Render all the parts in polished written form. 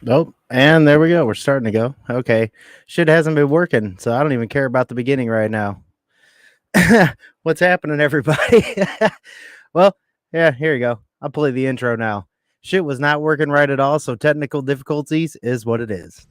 Oh, and there we go. We're starting to go. Okay. Shit hasn't been working, so I don't even care about the beginning right now. What's happening, everybody? Well, yeah, here you go. I'll play the intro now. Shit was not working right at all, so technical difficulties is what it is.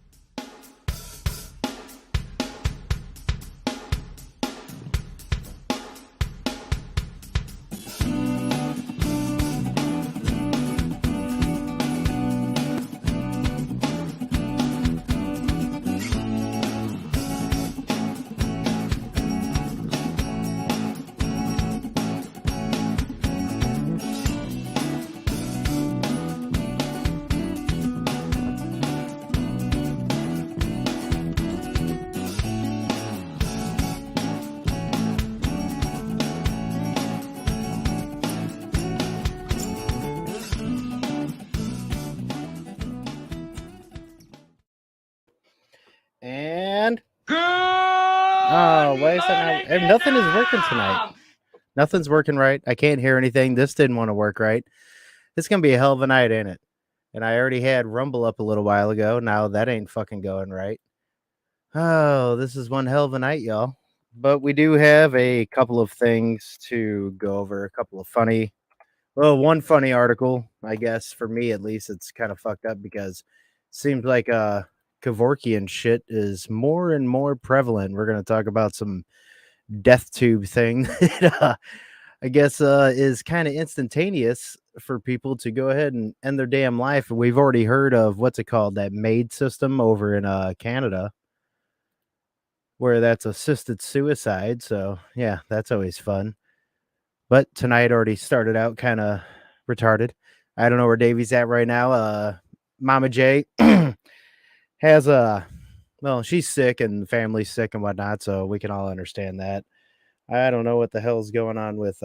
And oh, why is that not? Nothing is working tonight. Nothing's working right. I can't hear anything. This didn't want to work right. It's gonna be a hell of a night, ain't it? And I already had Rumble up a little while ago. Now that ain't fucking going right. Oh, this is one hell of a night, y'all. But we do have a couple of things to go over. A couple of funny, well, one funny article, I guess, for me at least. It's kind of fucked up because it seems like Kevorkian shit is more and more prevalent. We're gonna talk about some death tube thing that I guess is kind of instantaneous for people to go ahead and end their damn life. We've already heard of what's it called, that MAID system over in Canada, where that's assisted suicide. So yeah, that's always fun. But tonight already started out kind of retarded. I don't know where Davey's at right now. Mama J has a well, she's sick and the family's sick and whatnot, so we can all understand that. I don't know what the hell's going on with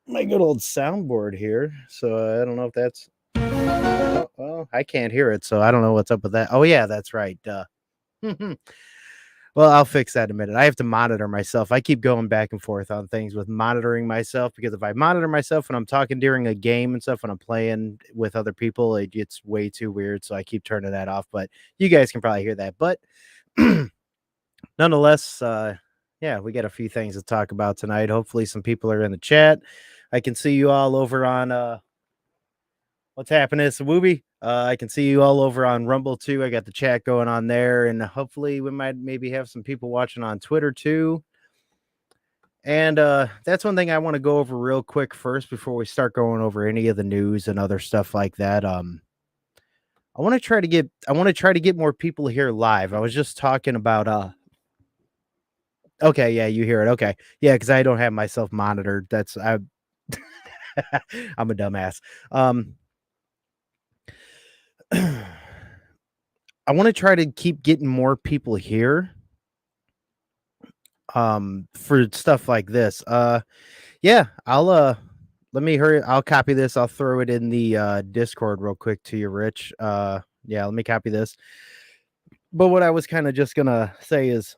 my good old soundboard here. So I don't know if that's well, I can't hear it, so I don't know what's up with that. Oh yeah, that's right. Well, I'll fix that in a minute. I have to monitor myself. I keep going back and forth on things with monitoring myself because if I monitor myself when I'm talking during a game and stuff, when I'm playing with other people, it gets way too weird. So I keep turning that off. But you guys can probably hear that. But nonetheless, yeah, we got a few things to talk about tonight. Hopefully, some people are in the chat. I can see you all over on what's happening, Swooby. I can see you all over on Rumble too. I got the chat going on there, and hopefully we might maybe have some people watching on Twitter too. And that's one thing I want to go over real quick first before we start going over any of the news and other stuff like that. I want to try to get more people here live. I was just talking about okay, yeah, you hear it. Okay. Yeah, because I don't have myself monitored. That's I'm a dumbass. I want to try to keep getting more people here for stuff like this. Yeah, I'll let me hurry. I'll copy this. I'll throw it in the Discord real quick to you, Rich. Yeah, let me copy this. But what I was kind of just gonna say is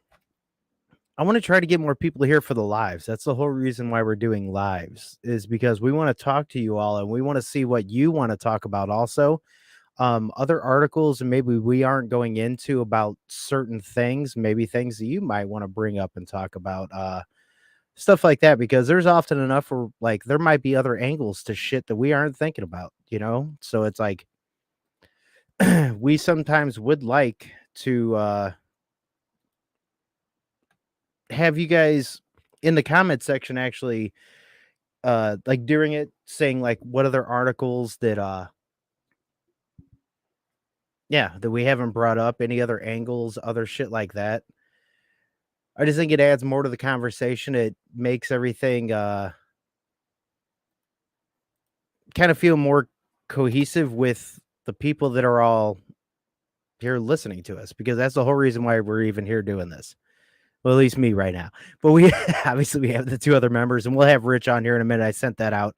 I want to try to get more people here for the lives. That's the whole reason why we're doing lives, is because we want to talk to you all and we want to see what you want to talk about also. Other articles and maybe we aren't going into about certain things, maybe things that you might want to bring up and talk about, stuff like that, because there's often enough where like there might be other angles to shit that we aren't thinking about, you know? So it's like we sometimes would like to have you guys in the comment section actually like during it saying like what other articles that yeah, that we haven't brought up, any other angles, other shit like that. I just think it adds more to the conversation. It makes everything kind of feel more cohesive with the people that are all here listening to us, because that's the whole reason why we're even here doing this. Well, at least me right now. But we obviously we have the two other members, and we'll have Rich on here in a minute. I sent that out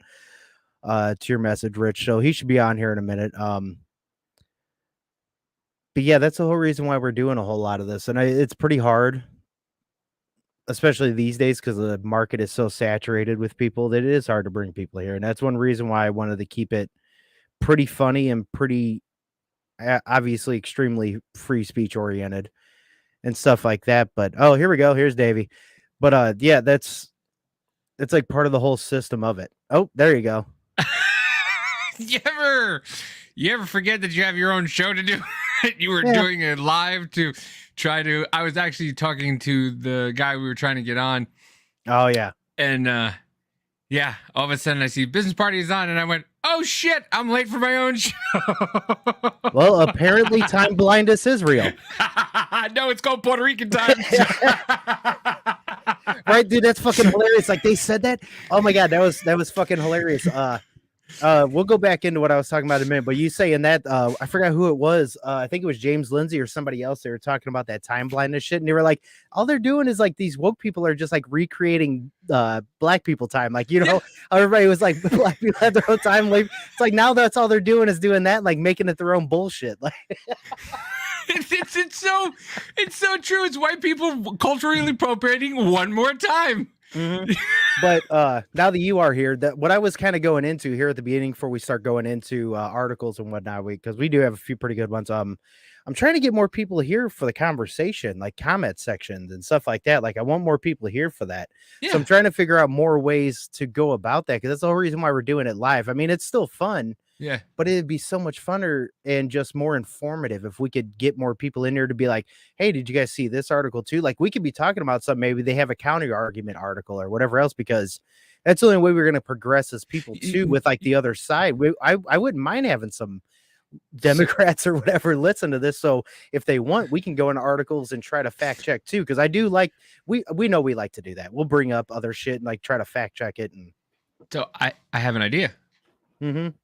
to your message, Rich, so he should be on here in a minute. But yeah, that's the whole reason why we're doing a whole lot of this, and it's pretty hard, especially these days, because the market is so saturated with people that it is hard to bring people here. And that's one reason why I wanted to keep it pretty funny and pretty obviously extremely free speech oriented and stuff like that. But oh, here we go. Here's Davey. But yeah, it's like part of the whole system of it. Oh, there you go. you ever forget that you have your own show to do? You were doing it live to try to. I was actually talking to the guy we were trying to get on. Oh yeah. And yeah, all of a sudden I see business party is on, and I went, "Oh shit, I'm late for my own show." Well, apparently time blindness is real. No, it's called Puerto Rican time. Right, dude, that's fucking hilarious. Like they said that. Oh my god, that was fucking hilarious. We'll go back into what I was talking about in a minute, but you saying that I forgot who it was. I think it was James Lindsay or somebody else. They were talking about that time blindness shit, and they were like, all they're doing is like these woke people are just like recreating black people time. Like, you know, everybody was like black people have their own time. Like, it's like now that's all they're doing is doing that, like making it their own bullshit. Like it's so true. It's white people culturally appropriating one more time. Mm-hmm. But now that you are here, that what I was kind of going into here at the beginning before we start going into articles and whatnot, because we do have a few pretty good ones. I'm trying to get more people here for the conversation, like comment sections and stuff like that. Like I want more people here for that. Yeah. So I'm trying to figure out more ways to go about that, because that's the whole reason why we're doing it live. I mean, it's still fun. Yeah, but it'd be so much funner and just more informative if we could get more people in here to be like, hey, did you guys see this article too? Like we could be talking about something, maybe they have a counter argument article or whatever else, because that's the only way we're going to progress as people too, with like the other side. I wouldn't mind having some Democrats or whatever listen to this. So if they want, we can go into articles and try to fact check too. Cause I do like, we know we like to do that. We'll bring up other shit and like try to fact check it. And so I have an idea. Mm-hmm.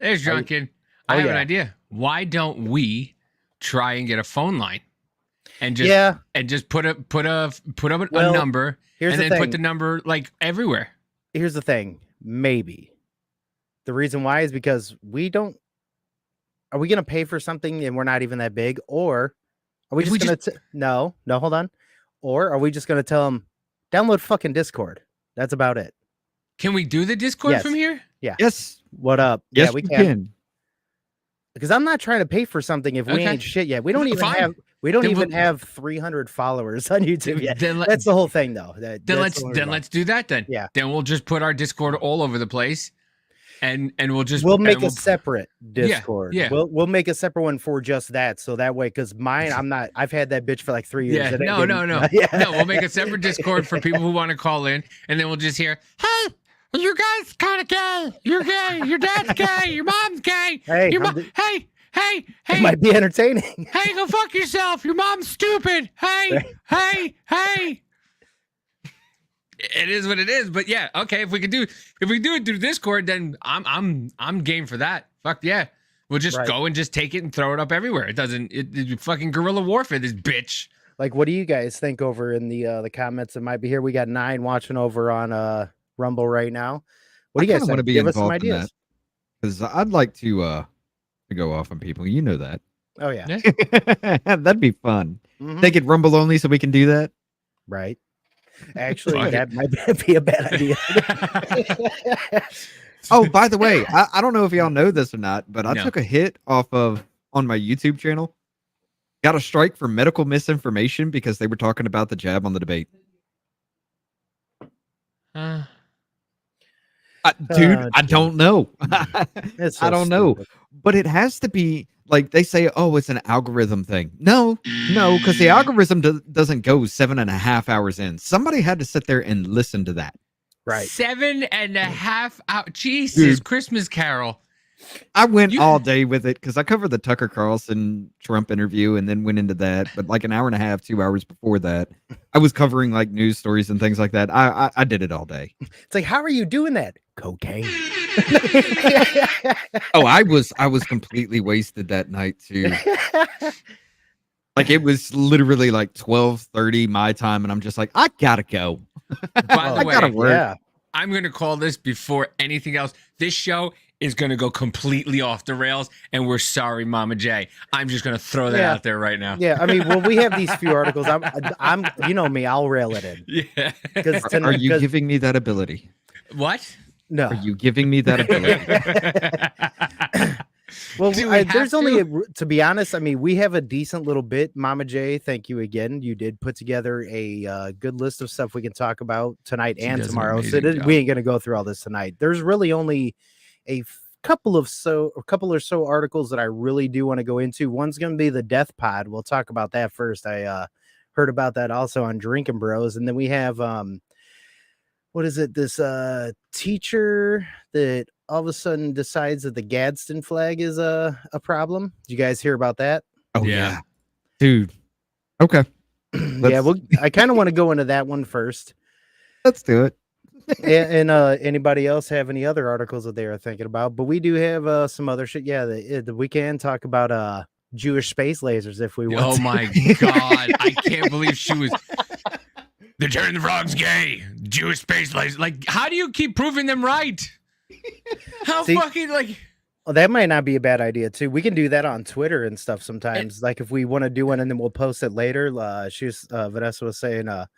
There's Drunken. I have an idea. Why don't we try and get a phone line and just put up a number and then put the number like everywhere? Here's the thing. Maybe the reason why is because are we going to pay for something and we're not even that big, or are we just going to no, hold on. Or are we just going to tell them download fucking Discord? That's about it. Can we do the Discord from here? Yeah. Yes. What up? Yes, yeah, we can. Because I'm not trying to pay for something if we ain't shit yet. We don't even have 300 followers on YouTube yet. That's the whole thing, though. Let's do that then. Yeah. Then we'll just put our Discord all over the place, and we'll make a separate Discord. Yeah. We'll make a separate one for just that. So that way, because mine, I've had that bitch for like 3 years. Yeah. No. No, we'll make a separate Discord for people who want to call in, and then we'll just hear, hey, you guys kind of gay. You're gay. Your dad's gay. Your mom's gay. Hey, hey. It might be entertaining. Hey, go fuck yourself. Your mom's stupid. Hey. It is what it is. But yeah, okay. If we do it through Discord, then I'm game for that. Fuck yeah. We'll just go and just take it and throw it up everywhere. It's fucking guerrilla warfare. This bitch. Like, what do you guys think over in the comments that might be here? We got 9 watching over on Rumble right now. What do you guys want to be involved in that? Because I'd like to go off on people. You know that. Oh yeah. That'd be fun. Mm-hmm. Make it Rumble only so we can do that. Right. Actually, that might be a bad idea. Oh, by the way, I don't know if y'all know this or not, but I took a hit on my YouTube channel. Got a strike for medical misinformation because they were talking about the jab on the debate. Dude, I don't know. I don't know. But it has to be like they say, oh, it's an algorithm thing. No, because the algorithm doesn't go 7.5 hours in. Somebody had to sit there and listen to that. Right. 7.5 hours. Jesus, dude. Christmas Carol. I went all day with it because I covered the Tucker Carlson Trump interview and then went into that. But like an hour and a half, 2 hours before that, I was covering like news stories and things like that. I did it all day. It's like, how are you doing that? Cocaine. Oh, I was completely wasted that night too. Like it was literally like 12:30 my time, and I'm just like, I gotta go. By the way, gotta work. Yeah. I'm gonna call this before anything else. This show is going to go completely off the rails, and we're sorry, Mama J. I'm just going to throw that out there right now. Yeah, I mean, well, we have these few articles. I'm, you know me, I'll rail it in. Yeah. Are you giving me that ability? What? No. Are you giving me that ability? Well, there's only, to be honest, I mean, we have a decent little bit. Mama J, thank you again. You did put together a good list of stuff we can talk about tonight and tomorrow. So we ain't going to go through all this tonight. There's really only a couple or so articles that I really do want to go into. One's going to be the Death Pod. We'll talk about that first. I heard about that also on Drinking Bros. And then we have, what is it? This teacher that all of a sudden decides that the Gadsden flag is a problem. Did you guys hear about that? Oh yeah, dude. Okay. Yeah, well, I kind of want to go into that one first. Let's do it. and anybody else have any other articles that they are thinking about? But we do have some other shit. Yeah, we can talk about Jewish space lasers if we want. Oh my god, I can't believe she was. They're turning the frogs gay. Jewish space lasers. Like, how do you keep proving them right? How fucking like. Well, that might not be a bad idea too. We can do that on Twitter and stuff sometimes. Like if we want to do one and then we'll post it later. Vanessa was saying, or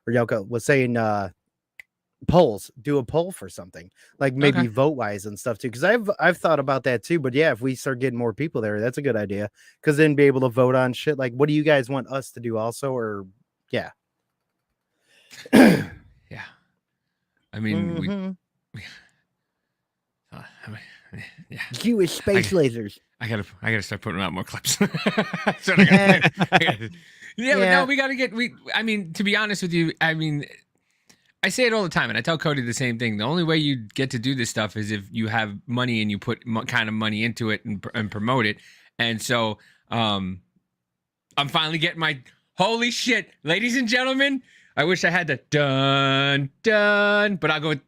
Yoko was saying, polls. Do a poll for something like maybe vote wise and stuff too. Because I've thought about that too. But yeah, if we start getting more people there, that's a good idea. Because then be able to vote on shit. Like, what do you guys want us to do also? Or yeah. Yeah, I mean, yeah. Jewish space lasers. I gotta start putting out more clips. But no, we gotta get. I mean, to be honest with you, I mean, I say it all the time, and I tell Cody the same thing. The only way you get to do this stuff is if you have money and you put kind of money into it and promote it. And so, I'm finally getting my holy shit, ladies and gentlemen. I wish I had the dun, but I'll go with.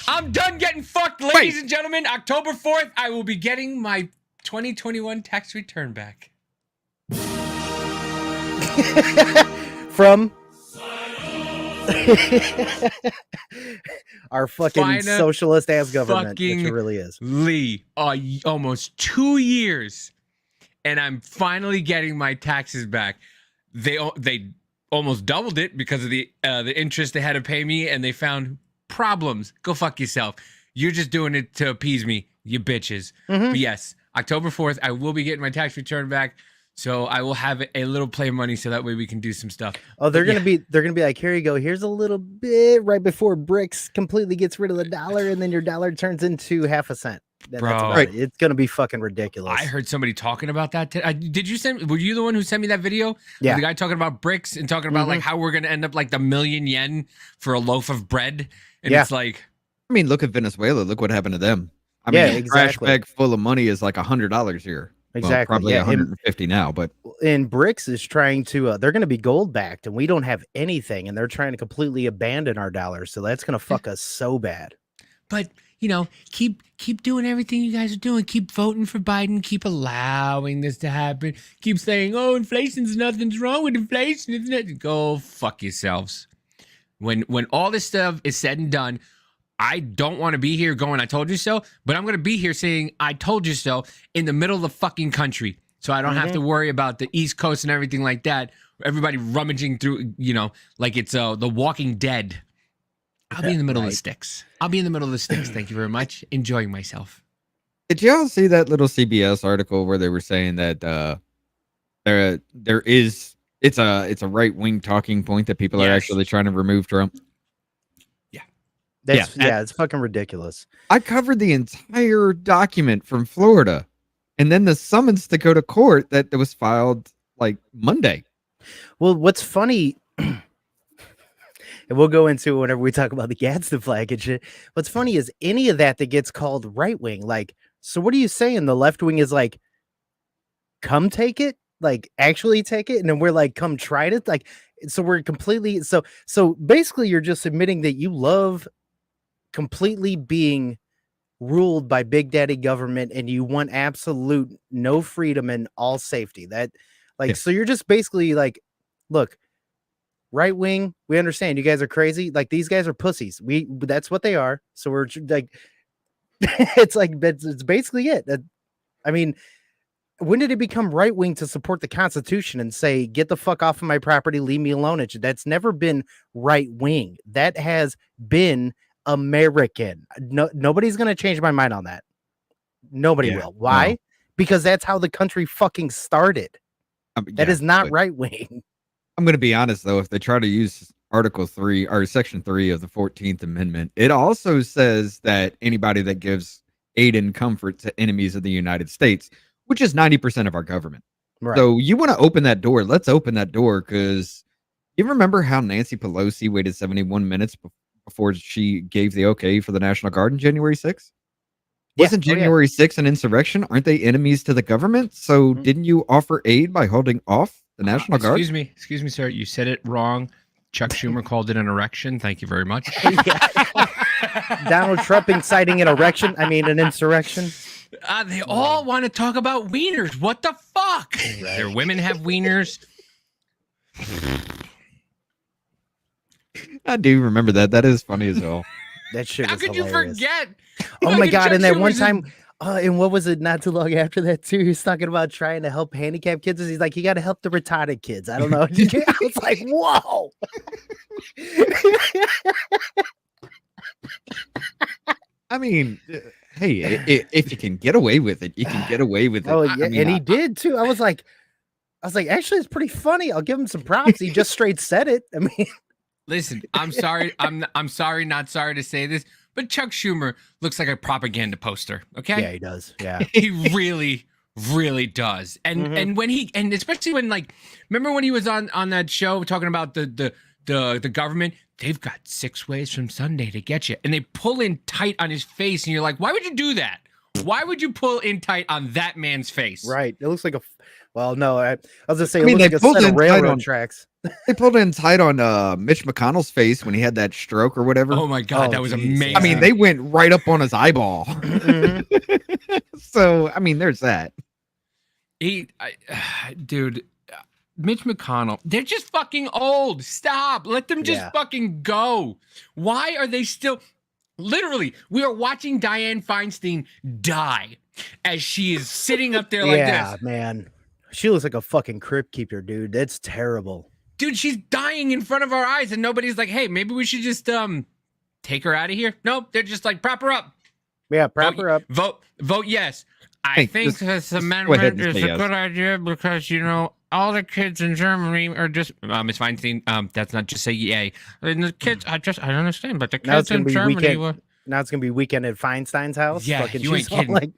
I'm done getting fucked, ladies and gentlemen. October 4th, I will be getting my 2021 tax return back. From our fucking socialist ass government, which it really is. Almost 2 years, and I'm finally getting my taxes back. They almost doubled it because of the interest they had to pay me, and they found problems. Go fuck yourself. You're just doing it to appease me, you bitches. But yes, October 4th, I will be getting my tax return back. So I will have a little play money so that way we can do some stuff. Oh, they're gonna be like, here you go. Here's a little bit right before BRICS completely gets rid of the dollar, and then your dollar turns into half a cent. Bro, it's gonna be fucking ridiculous. I heard somebody talking about that. Did you send? Were you the one who sent me that video? Yeah, the guy talking about BRICS and talking about like how we're gonna end up like the million yen for a loaf of bread, and it's like, I mean, look at Venezuela. Look what happened to them. I mean, a trash bag full of money is like $100 here. Exactly. Well, probably 150 now, but and BRICS is trying to they're going to be gold backed, and we don't have anything, and they're trying to completely abandon our dollar. So that's going to fuck us so bad. But you know, keep doing everything you guys are doing. Keep voting for Biden. Keep allowing this to happen. Keep saying, "Oh, inflation's nothing's wrong with inflation." It's nothing. Go fuck yourselves. When all this stuff is said and done, I don't want to be here going, "I told you so," but I'm going to be here saying, "I told you so," in the middle of the fucking country. So I don't have to worry about the East Coast and everything like that. Everybody rummaging through, you know, like it's The Walking Dead. I'll be in the middle of the sticks. Thank you very much. Enjoying myself. Did y'all see that little CBS article where they were saying that it's a right-wing talking point that people are actually trying to remove Trump? It's fucking ridiculous. I covered the entire document from Florida, and then the summons to go to court that was filed like Monday. Well, what's funny, and we'll go into it whenever we talk about the Gadsden flag and shit. What's funny is any of that gets called right wing. Like, so what are you saying? The left wing is like, come take it, like actually take it, and then we're like, come try it. Like, so we're completely so basically, you're just admitting that you love completely being ruled by big daddy government, and you want absolute no freedom and all safety. So you're just basically like, look, right wing, we understand you guys are crazy. Like, these guys are pussies. That's what they are. So we're like, it's basically it. I mean, when did it become right wing to support the Constitution and say, get the fuck off of my property, leave me alone? That's never been right wing. That has been American. No, nobody's gonna change my mind on that. Nobody will. Why? No. Because that's how the country fucking started. That is not right wing. I'm going to be honest, though. If they try to use Article 3 or Section 3 of the 14th Amendment, it also says that anybody that gives aid and comfort to enemies of the United States, which is 90% of our government. Right. So you want to open that door? Let's open that door, because you remember how Nancy Pelosi waited 71 minutes before she gave the okay for the National Guard on January 6th? Wasn't January 6th an insurrection? Aren't they enemies to the government? So didn't you offer aid by holding off the National Guard? Excuse me, sir. You said it wrong. Chuck Schumer called it an erection. Thank you very much. Donald Trump inciting an erection. I mean, an insurrection. They all want to talk about wieners. What the fuck? Right. Their women have wieners. I do remember that. That is funny as hell. That shit How was could hilarious. you forget? Oh my God. Chuck And that Schumer's one time, and what was it not too long after that too? He's talking about trying to help handicapped kids. He's like, you got to help the retarded kids. I don't know. I was like, whoa. I mean, hey, if you can get away with it, you can get away with it. Oh yeah, I mean, and he did too. I was like, actually, it's pretty funny. I'll give him some props. He just straight said it. I mean, listen, I'm sorry. I'm sorry, not sorry to say this, but Chuck Schumer looks like a propaganda poster. Okay. yeah, he does. Yeah. He really, really does. And and when and especially when, like, remember when he was on that show talking about the government, they've got 6 ways from Sunday to get you, and they pull in tight on his face, and you're like, why would you do that? Why would you pull in tight on that man's face? Right. It looks like well, no, I was gonna say it I mean, looks they like a pulled set of in tight railroad on- tracks. They pulled in tight on Mitch McConnell's face when he had that stroke or whatever. Oh my God, Oh, that was geez, amazing. I mean, they went right up on his eyeball. Mhm. So, I mean, there's that. Dude, Mitch McConnell, they're just fucking old. Stop. Let them just Yeah. fucking go. Why are they still? Literally, we are watching Dianne Feinstein die as she is sitting up there like Yeah, this. man. She looks like a fucking crypt keeper, dude. That's terrible. Dude, she's dying in front of our eyes, and nobody's like, hey, maybe we should just take her out of here. Nope, they're just like, prop her up. Yeah, prop her up. Vote yes. I Hey, think just this go ahead amendment and is say a yes. good idea because, you know, all the kids in Germany are just Miss Feinstein. That's not just say yay. And the kids, I don't understand, but the Now it's kids gonna in be Germany weekend. were. Now it's gonna be weekend at Feinstein's house. Yeah, Fucking, you ain't she's all kidding. like,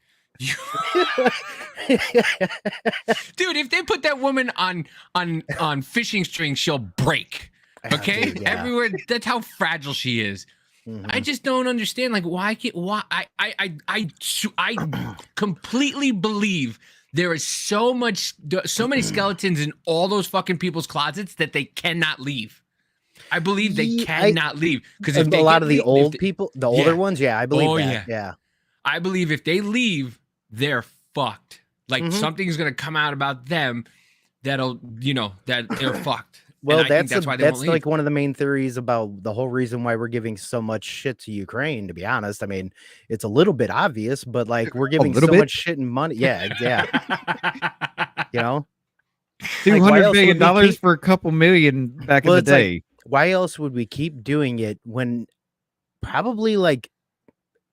Dude, if they put that woman on fishing strings, she'll break. Yeah, Okay, dude, yeah. everywhere. That's how fragile she is. Mhm. I just don't understand. Like, why? I completely believe there is so many skeletons in all those fucking people's closets that they cannot leave. I believe they Yeah, cannot leave because a lot of the old people, the older ones, yeah, I believe Oh, that. yeah. Yeah. I believe if they leave, they're fucked. Like Mhm. something's gonna come out about them that'll, that they're fucked. Well, And I think that's why they that's won't like leave. one of the main theories about the whole reason why we're giving so much shit to Ukraine. To be honest, I mean, it's a little bit obvious, but like we're giving so little bit? much shit and money. Yeah, yeah. You know, $200 why else million would we keep- for a couple million back Well, in the it's like- day. why else would we keep doing it when probably like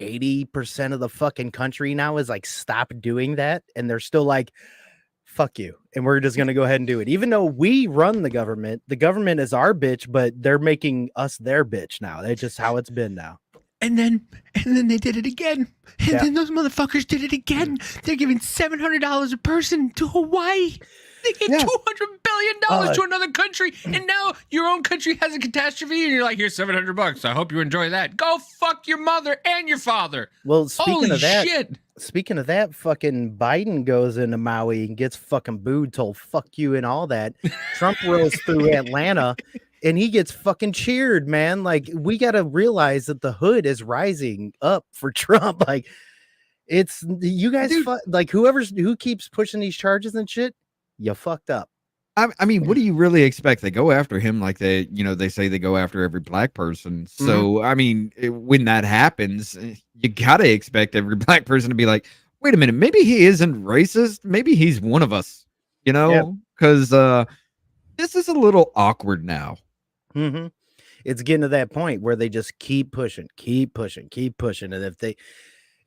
80% of the fucking country now is like, stop doing that, and they're still like, fuck you, and we're just gonna go ahead and do it, even though we run the government. The government is our bitch, but they're making us their bitch now. That's just how it's been now. And then they did it again. And Yeah. then those motherfuckers did it again. They're giving $700 a person to Hawaii. They gave Yeah. $200 billion to another country, and now your own country has a catastrophe, and you're like, here's $700. I hope you enjoy that. Go fuck your mother and your father. Well, speaking Holy of that, shit. fucking Biden goes into Maui and gets fucking booed, told fuck you and all that. Trump rolls through Atlanta and he gets fucking cheered, man. Like, we got to realize that the hood is rising up for Trump. Like, it's you guys, Dude. like, who keeps pushing these charges and shit, you fucked up. I mean, what do you really expect? They go after him like they say they go after every black person. So, I mean, when that happens, you gotta expect every black person to be like, wait a minute, maybe he isn't racist. Maybe he's one of us, Yeah. because this is a little awkward now. Mm-hmm. it's getting to that point where they just keep pushing. And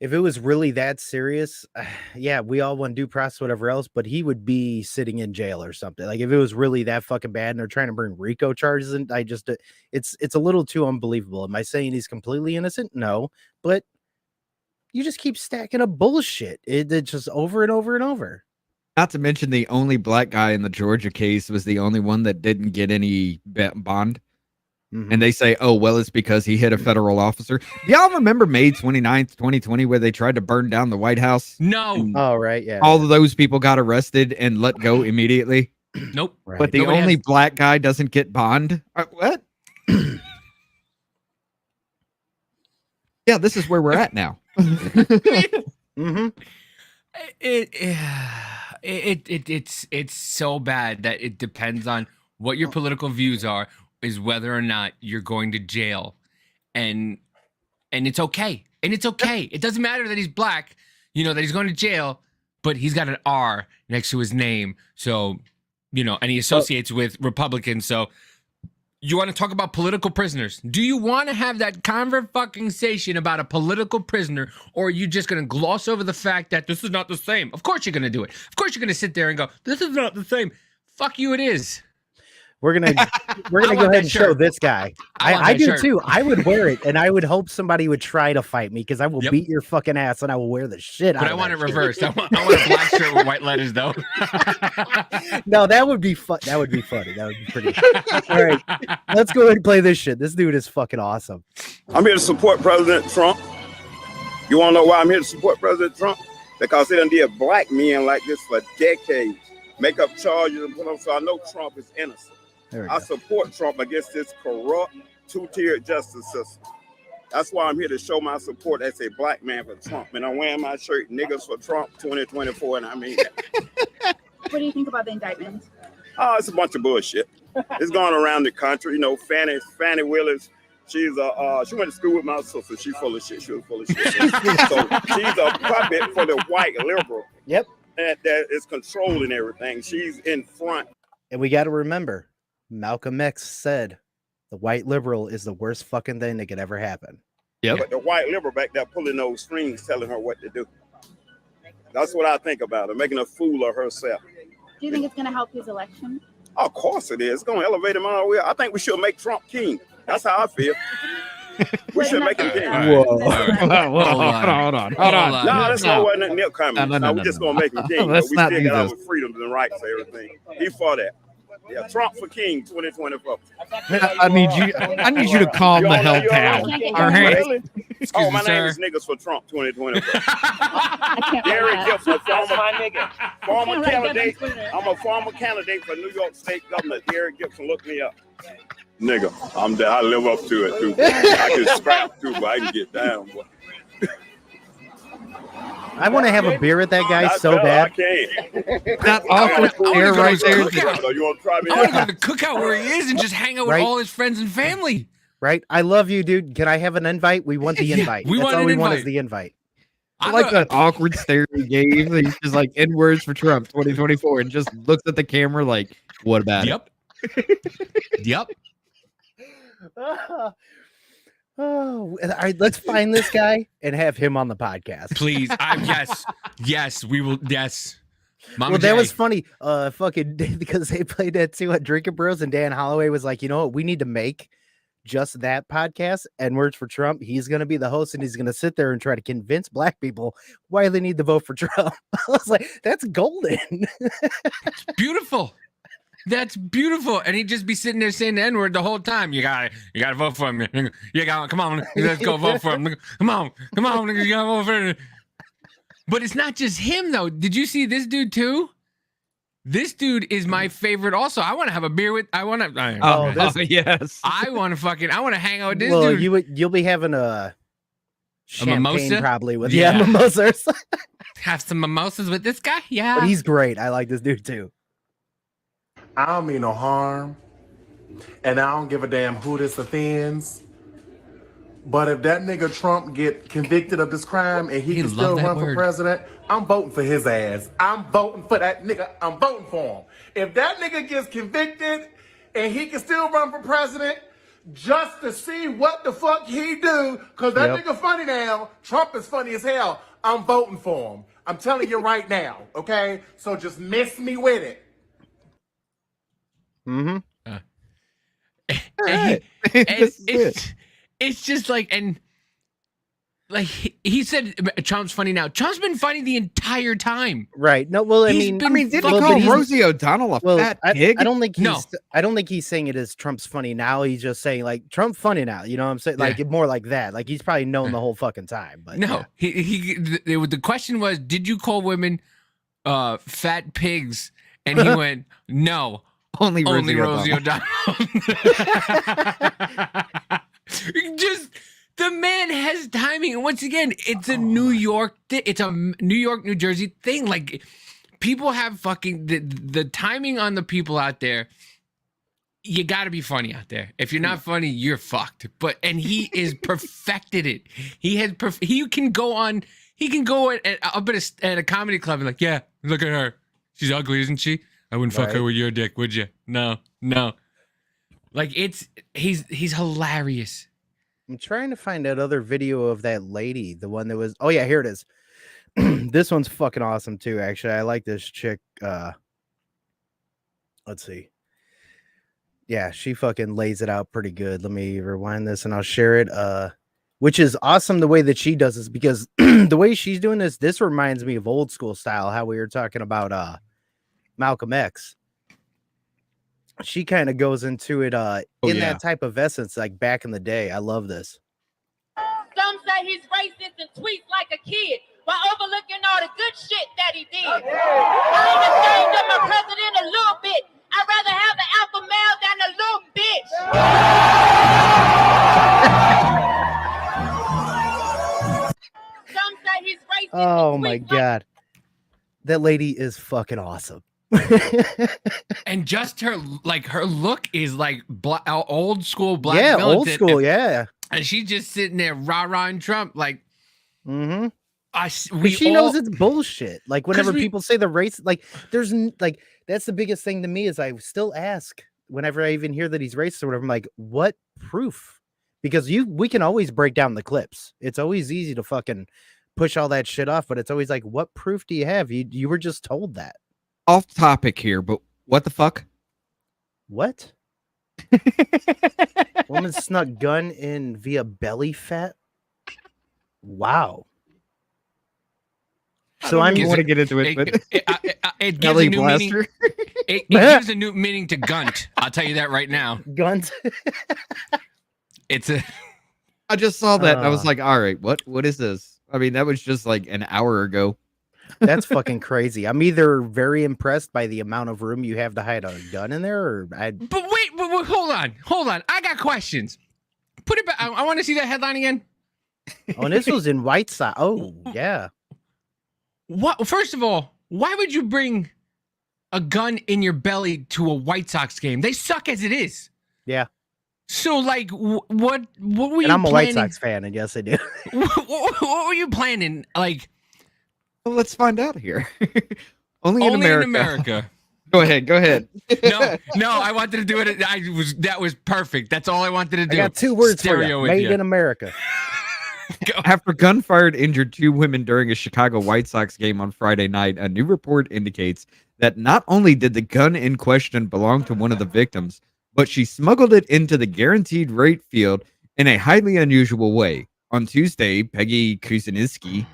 if it was really that serious, yeah, we all want due process, whatever else, but he would be sitting in jail or something. Like if it was really that fucking bad and they're trying to bring RICO charges in, it's a little too unbelievable. Am I saying he's completely innocent? No, but you just keep stacking up bullshit. It's just over and over and over. Not to mention the only black guy in the Georgia case was the only one that didn't get any bond. Mm-hmm. And they say, oh, well, it's because he hit a federal officer. Do y'all remember May 29th, 2020, where they tried to burn down the White House? No. Oh, right. Yeah. All of those people got arrested and let go immediately. Nope. Right. But the only black guy doesn't get bond. What? Yeah, this is where we're at now. Mm-hmm. It's so bad that it depends on what your political views are, is whether or not you're going to jail, and it's okay, it doesn't matter that he's black, that he's going to jail, but he's got an R next to his name, so and he associates with Republicans. So you want to talk about political prisoners? Do you want to have that conversation about a political prisoner, or are you just going to gloss over the fact that this is not the same? Of course you're going to do it. Of course you're going to sit there and go, this is not the same. Fuck you, it is. We're gonna go ahead and show this guy. I do too. I would wear it, and I would hope somebody would try to fight me, because I will beat your fucking ass, and I will wear the shit out of it. But I want it reversed. I want a black shirt with white letters, though. No, that would be fun. That would be funny. That would be pretty. All right, let's go ahead and play this shit. This dude is fucking awesome. I'm here to support President Trump. You want to know why I'm here to support President Trump? Because they done did black men like this for decades. Make up charges and put them, so I know Trump is innocent. I support Trump against this corrupt, two-tiered justice system. That's why I'm here to show my support as a black man for Trump. And I'm wearing my shirt, Niggas for Trump 2024, and I mean that. What do you think about the indictment? Oh, it's a bunch of bullshit. It's going around the country. Fannie Willis, she went to school with my sister. She's full of shit. She was full of shit. So she's a puppet for the white liberal. Yep. That is controlling everything. She's in front. And we got to remember, Malcolm X said the white liberal is the worst fucking thing that could ever happen. Yep. But the white liberal back there pulling those strings, telling her what to do. That's what I think about her, making a fool of herself. Do you think it's going to help his election? Of course it is. It's going to elevate him all the way. I think we should make Trump king. That's how I feel. We should make him king. Whoa. Hold on. No, that's not what Neil coming. No, we're just going to make him king. Let's we not still do got this. our freedoms and rights and everything. He for that. Yeah, Trump for king 2024. I need you to calm the hell down. All right. Really? Oh, my name is Niggas for Trump 2024. Derek Gibson, former candidate. I'm a former candidate for New York State Governor. Derek Gibson, look me up. Nigga, I live up to it too. I can scrap too, but I can get down. Boy. I want to have a beer with that guy so bad. I can't. That awkward stare right there. So you want to try me? I want to go to the cookout where he is and just hang out with all his friends and family. Right? I love you, dude. Can I have an invite? We want the invite. We That's want all an we want invite. is the invite. I like that awkward stare he gave. He's just like, N words for Trump 2024, and just looks at the camera like, what about it? Yep. Oh, all right, let's find this guy and have him on the podcast. Please. Yes, we will. Yes. Mama Well, that J. was funny. Fucking because they played that too at Drinking Bros, and Dan Holloway was like, you know what, we need to make just that podcast, and Words for Trump. He's gonna be the host, and he's gonna sit there and try to convince black people why they need to vote for Trump. I was like, that's golden. It's beautiful. That's beautiful. And he'd just be sitting there saying the N-word the whole time. You gotta vote for him. Come on, let's go vote for him. Come on, nigga, you gotta vote for him. But it's not just him though. Did you see this dude too? This dude is my favorite also. I want to have a beer with, yes. I want to hang out with this Well, dude. you'll be having a champagne mimosa? probably with Yeah. mimosas. Have some mimosas with this guy? Yeah. But he's great. I like this dude too. I don't mean no harm, and I don't give a damn who this offends. But if that nigga Trump get convicted of this crime and he can still run for president, I'm voting for his ass. I'm voting for that nigga. I'm voting for him. If that nigga gets convicted and he can still run for president, just to see what the fuck he do, because that nigga funny now. Trump is funny as hell. I'm voting for him. I'm telling you right now, okay? So just miss me with it. Mm-hmm. And it's just like, and like he said, Trump's funny now. Trump's been funny the entire time. Right. No, well, He's been did he fucking- call Rosie O'Donnell a fat pig? I don't think he's. No. I don't think he's saying it as Trump's funny now. He's just saying like Trump funny now. You know what I'm saying? Like more like that. Like he's probably known the whole fucking time. But No, the question was, did you call women fat pigs? And he went, no, Only only Rosie Rosie O'Donnell. O'Donnell. Just the man has timing, and once again, it's a New York, it's a New York, New Jersey thing. Like people have fucking the timing on the people out there. You got to be funny out there. If you're not funny, you're fucked. And he is perfected it. He has he can go up at a comedy club and like, yeah, look at her. She's ugly, isn't she? I wouldn't fuck her with your dick, would you? No. Like he's hilarious. I'm trying to find that other video of that lady, the one that was. Oh yeah, here it is. This one's fucking awesome too. Actually, I like this chick. Let's see. Yeah, she fucking lays it out pretty good. Let me rewind this and I'll share it. Which is awesome the way that she does this, because the way she's doing this reminds me of old school style, how we were talking about Malcolm X. She kind of goes into it that type of essence, like back in the day. I love this. Some say he's racist and tweets like a kid while overlooking all the good shit that he did. I ain't ashamed of my president a little bit. I'd rather have an alpha male than a little bitch. Some say he's racist. Oh my god. That lady is fucking awesome. And just her look is like old school black. Yeah, militant, old school, yeah. And she's just sitting there rah-rahing Trump like. Mm-hmm. We she knows it's bullshit. Like whenever we- people say the race, like there's like that's the biggest thing to me is I still ask whenever I even hear that he's racist or whatever. I'm like, what proof? Because we can always break down the clips. It's always easy to fucking push all that shit off, but it's always like, what proof do you have? You were just told that. Off topic here, but what the fuck? What? Woman snuck gun in via belly fat. Wow. So I I'm don't want to get into it, but it gives belly a new meaning. blaster. It gives a new meaning to gunt. I'll tell you that right now. guns. It's a. I just saw that and I was like, all right, what is this? I mean, that was just like an hour ago. That's fucking crazy. I'm either very impressed by the amount of room you have to hide a gun in there, or But wait, hold on. I got questions. Put it back. I want to see that headline again. Oh, and this was in White Sox. Oh, yeah. What? First of all, why would you bring a gun in your belly to a White Sox game? They suck as it is. Yeah. So, like, what were you? And I'm a White planning? Sox fan, and yes, I do. What were you planning? Like, Well, let's find out here. Only in only America. in America. Go ahead. No, I wanted to do it. That was perfect. That's all I wanted to do. I got 2 words for Stereo you. with Made you. in America. After gunfire injured 2 women during a Chicago White Sox game on Friday night, a new report indicates that not only did the gun in question belong to one of the victims, but she smuggled it into the guaranteed rate field in a highly unusual way. On Tuesday, Peggy Kucinski,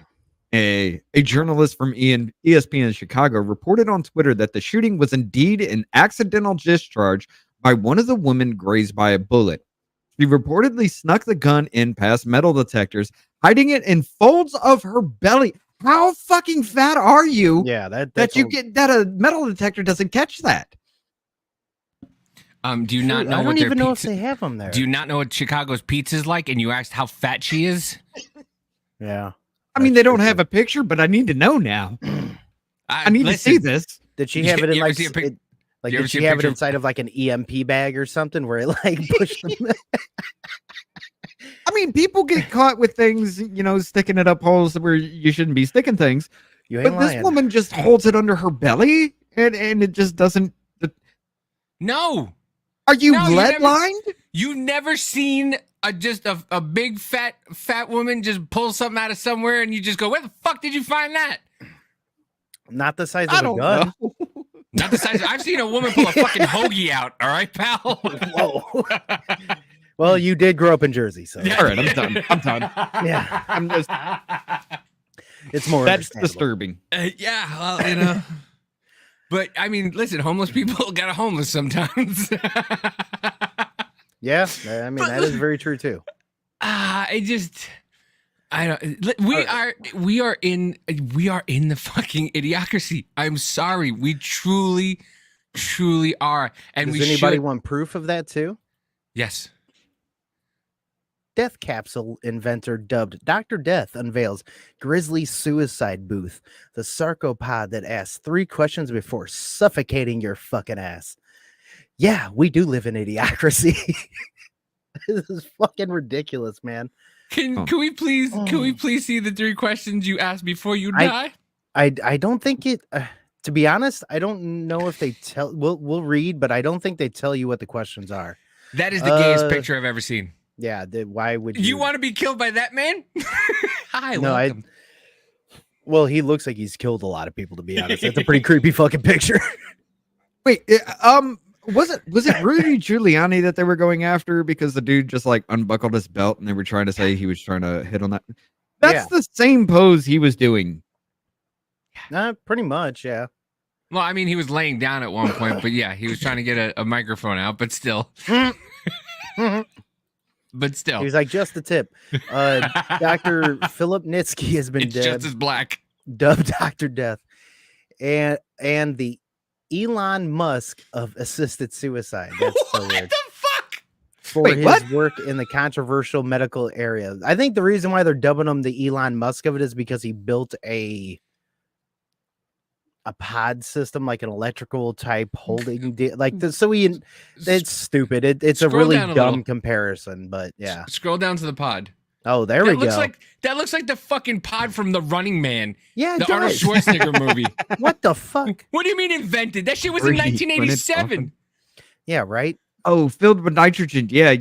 a journalist from ESPN Chicago, reported on Twitter that the shooting was indeed an accidental discharge by one of the women grazed by a bullet. She reportedly snuck the gun in past metal detectors, hiding it in folds of her belly. How fucking fat are you? Yeah, that you get that a metal detector doesn't catch that. Do you not know I what don't their even know if pizza? they have them there. Do you not know what Chicago's pizza is like? And you asked how fat she is. Yeah. I mean, they don't have a picture, but I need to know now. I need to see this. Did she have it in You ever like see a pic- like you ever did see she a have it picture- inside of like an EMP bag or something where it like pushed them? I mean, people get caught with things, sticking it up holes where you shouldn't be sticking things. You ain't But this lying. woman just holds it under her belly and it just doesn't. No. Are you No, you lead never- lined? You've never seen a big fat woman just pull something out of somewhere and you just go, where the fuck did you find that? Not the size I of a don't gun. know. Not the size. I've seen a woman pull a fucking hoagie out. All right, pal. Whoa. Well, you did grow up in Jersey, so All right, I'm done. I'm done. yeah, I'm just, it's more that's understandable. disturbing. Yeah, well, you know. But I mean, listen, homeless people got homeless sometimes. Yeah, I mean that is very true too. I don't. We are in the fucking idiocracy. I'm sorry, we truly are. And Does anybody want proof of that too? Yes. Death capsule inventor dubbed Dr. Death unveils Grizzly suicide booth, the sarcopod that asks 3 questions before suffocating your fucking ass. Yeah, we do live in idiocracy. This is fucking ridiculous, man. Can we please see the 3 questions you asked before you die? I don't think it. To be honest, I don't know if they tell. We'll read, but I don't think they tell you what the questions are. That is the gayest picture I've ever seen. Yeah, why would you want to be killed by that man? Hi, no, welcome. Well, he looks like he's killed a lot of people. To be honest, that's a pretty creepy fucking picture. Wait, was it Rudy Giuliani that they were going after because the dude just like unbuckled his belt and they were trying to say he was trying to hit on that? That's the same pose he was doing. Pretty much, yeah. Well, I mean, he was laying down at one point, but yeah, he was trying to get a microphone out, but still. But still. He was like, just the tip. Dr. Philip Nitsky has been dead. Just as black. Dubbed Dr. Death. And the Elon Musk of assisted suicide. That's so weird. What the fuck? For his work in the controversial medical area. I think the reason why they're dubbing him the Elon Musk of it is because he built a pod system, like an electrical type holding it's stupid. It's a really dumb comparison, but yeah. Scroll down to the pod. Oh, there we go. That looks like the fucking pod from The Running Man. Yeah, the Arnold Schwarzenegger movie. What the fuck? What do you mean invented? That shit was in 1987. Yeah, right. Oh, filled with nitrogen. Yeah.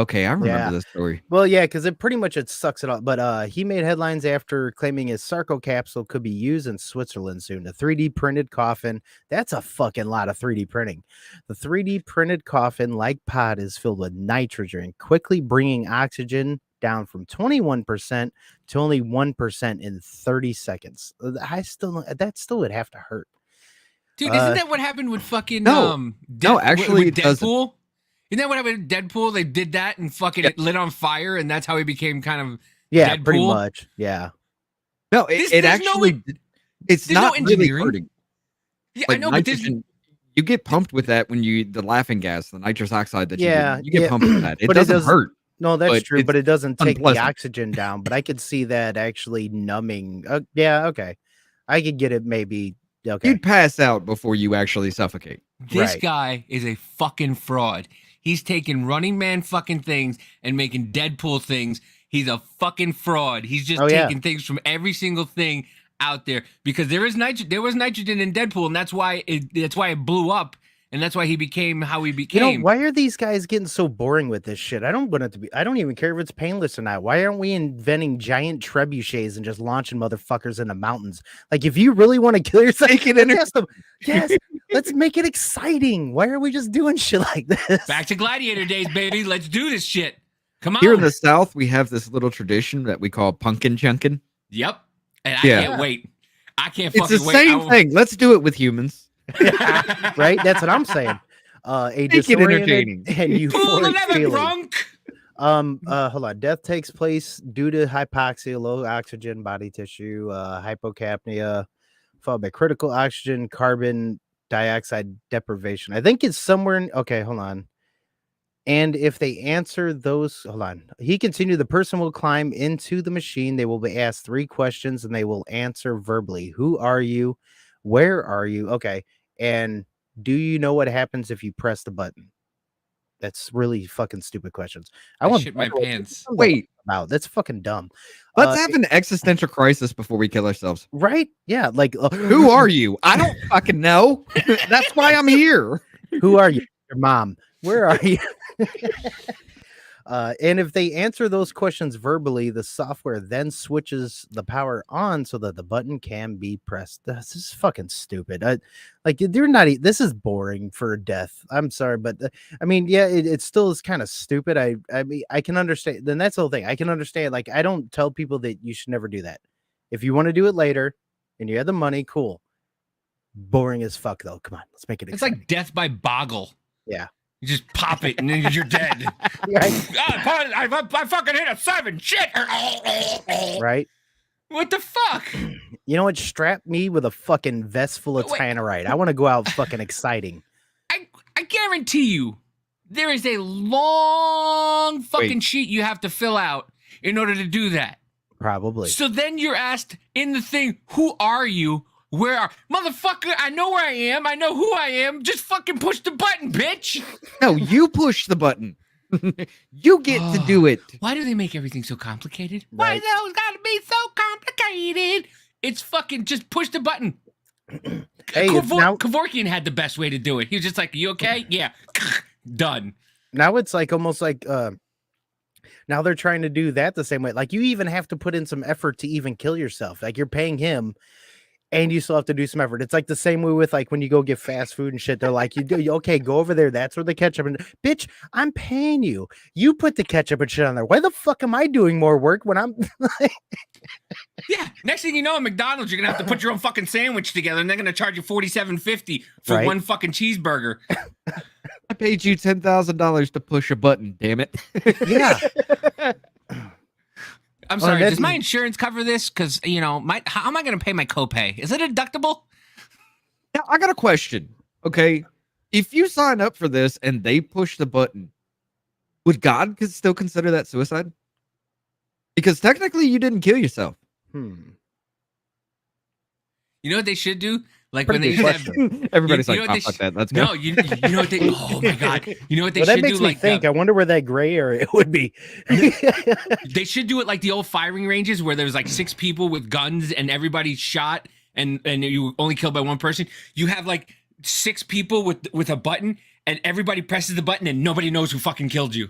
Okay, I remember this story. Well, yeah, because it sucks it up. But he made headlines after claiming his Sarco capsule could be used in Switzerland soon. A 3D printed coffin. That's a fucking lot of 3D printing. The 3D printed coffin, like pod, is filled with nitrogen, quickly bringing oxygen down from 21% to only 1% in 30 seconds. That still would have to hurt. Dude, isn't that what happened with fucking actually with Deadpool? Isn't that what happened with Deadpool? They did that and fucking it lit on fire, and that's how he became kind of Deadpool? Pretty much. Yeah. No, it's not really hurting. Yeah, like I know, nitrogen, but you get pumped with that when the laughing gas, the nitrous oxide that you get pumped with that. It doesn't hurt. No, that's true, but it doesn't take the oxygen down. But I could see that actually numbing. Yeah, okay. I could get it maybe. Okay. You'd pass out before you actually suffocate. This guy is a fucking fraud. He's taking Running Man fucking things and making Deadpool things. He's a fucking fraud. He's just taking things from every single thing out there because there was nitrogen in Deadpool, and that's why it blew up, and that's why he became how he became. You know, why are these guys getting so boring with this shit? I don't want it to be. I don't even care if it's painless or not. Why aren't we inventing giant trebuchets and just launching motherfuckers into mountains? Like, if you really want to kill yourself, yes, let's make it exciting. Why are we just doing shit like this? Back to Gladiator days, baby. Let's do this shit. Come on. Here in the South, we have this little tradition that we call pumpkin chunkin. Yep. And I can't wait. I can't fucking wait. It's the same thing. Let's do it with humans. Right? That's what I'm saying. A disoriented and euphoric feeling. Hold on. Death takes place due to hypoxia, low oxygen, body tissue, hypocapnia, followed by critical oxygen, carbon dioxide deprivation. I think it's somewhere in. Okay, hold on. And if they answer those, hold on. He continued, the person will climb into the machine. They will be asked 3 questions and they will answer verbally. Who are you? Where are you? Okay. And do you know what happens if you press the button? That's really fucking stupid questions. I want shit my pants. Wait. Wow, that's fucking dumb. Let's have an existential crisis before we kill ourselves. Right? Yeah. Like, who are you? I don't fucking know. That's why I'm here. Who are you? Your mom. Where are you? And if they answer those questions verbally, the software then switches the power on so that the button can be pressed. This is fucking stupid. Like they're not. This is boring for death. I'm sorry, but I mean, yeah, it still is kind of stupid. I mean, I can understand. Then that's the whole thing. I can understand. Like, I don't tell people that you should never do that. If you want to do it later and you have the money, cool. Boring as fuck, though. Come on, let's make it. It's exciting. like death by boggle. Yeah. You just pop it and then you're dead. Right. I fucking hit a 7. Shit. Right. What the fuck? You know what? Strap me with a fucking vest full of Wait. tannerite. I want to go out fucking exciting. I guarantee you there is a long fucking sheet you have to fill out in order to do that. Probably. So then you're asked in the thing, who are you? Where are motherfucker? I know where I am. I know who I am. Just fucking push the button, bitch. No, you push the button. You get to do it. Why do they make everything so complicated? Right. Why those gotta be so complicated? It's fucking just push the button. Hey, now Kevorkian had the best way to do it. He was just like, "You okay? Yeah, done." now it's like almost like now they're trying to do that the same way. Like you even have to put in some effort to even kill yourself. Like you're paying him. And you still have to do some effort. It's like the same way with like when you go get fast food and shit. They're like, okay, go over there. That's where the ketchup and bitch, I'm paying you. You put the ketchup and shit on there. Why the fuck am I doing more work when I'm Yeah. Next thing you know, at McDonald's, you're gonna have to put your own fucking sandwich together, and they're gonna charge you $47.50 for Right. one fucking cheeseburger. I paid you $10,000 to push a button. Damn it. Yeah. I'm Oh, sorry. that's- Does my insurance cover this? Because how am I gonna pay my copay? Is it deductible? Now, I got a question. Okay. If you sign up for this and they push the button, would God still consider that suicide? Because technically you didn't kill yourself. You know what they should do? Like Pretty when they good used to have. Everybody's you know like, what oh, they fuck sh- that. Let's go. No, you know what they. Oh my god! You know what they Well, that should makes do? me Like think. I wonder where that gray area would be. they should do it like the old firing ranges where there's like 6 people with guns and everybody's shot and you only killed by one person. You have like 6 people with a button and everybody presses the button and nobody knows who fucking killed you.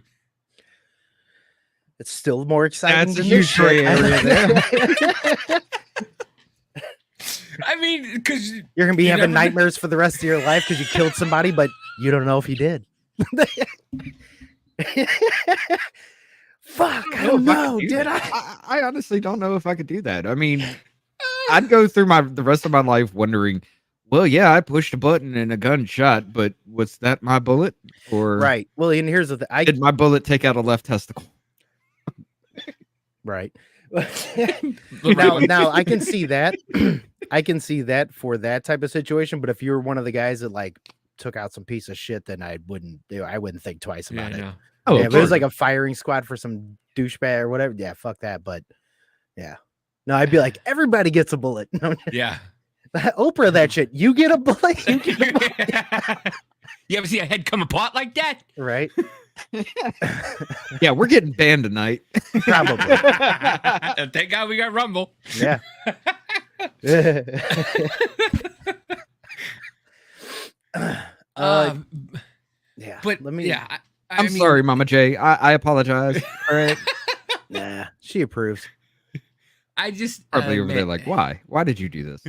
It's still more exciting. That's a than huge this gray shit. area I mean, because You're gonna be You having never- nightmares for the rest of your life because you killed somebody, but you don't know if you did. Fuck, I don't know. Did I? I honestly don't know if I could do that. I mean, I'd go through the rest of my life wondering, well, yeah, I pushed a button and a gun shot, but was that my bullet? Or Right. Well, and here's the thing. did my bullet take out a left testicle? Right. now I can see that. I can see that for that type of situation. But if you're one of the guys that like took out some piece of shit, then I wouldn't think twice about it. no. Oh, Yeah, of if it was course. like a firing squad for some douchebag or whatever, yeah, fuck that. But yeah. No, I'd be like, everybody gets a bullet. No, Yeah. Oprah, that shit. You get a bullet. You get a bullet. You ever see a head come apart like that? Right. Yeah, we're getting banned tonight. Probably. Thank God we got Rumble. Yeah. Um, Yeah. but let me. yeah, I'm mean, sorry, Mama J. I apologize. All right. Nah, she approves. I just Probably over there man, like, why? Why did you do this?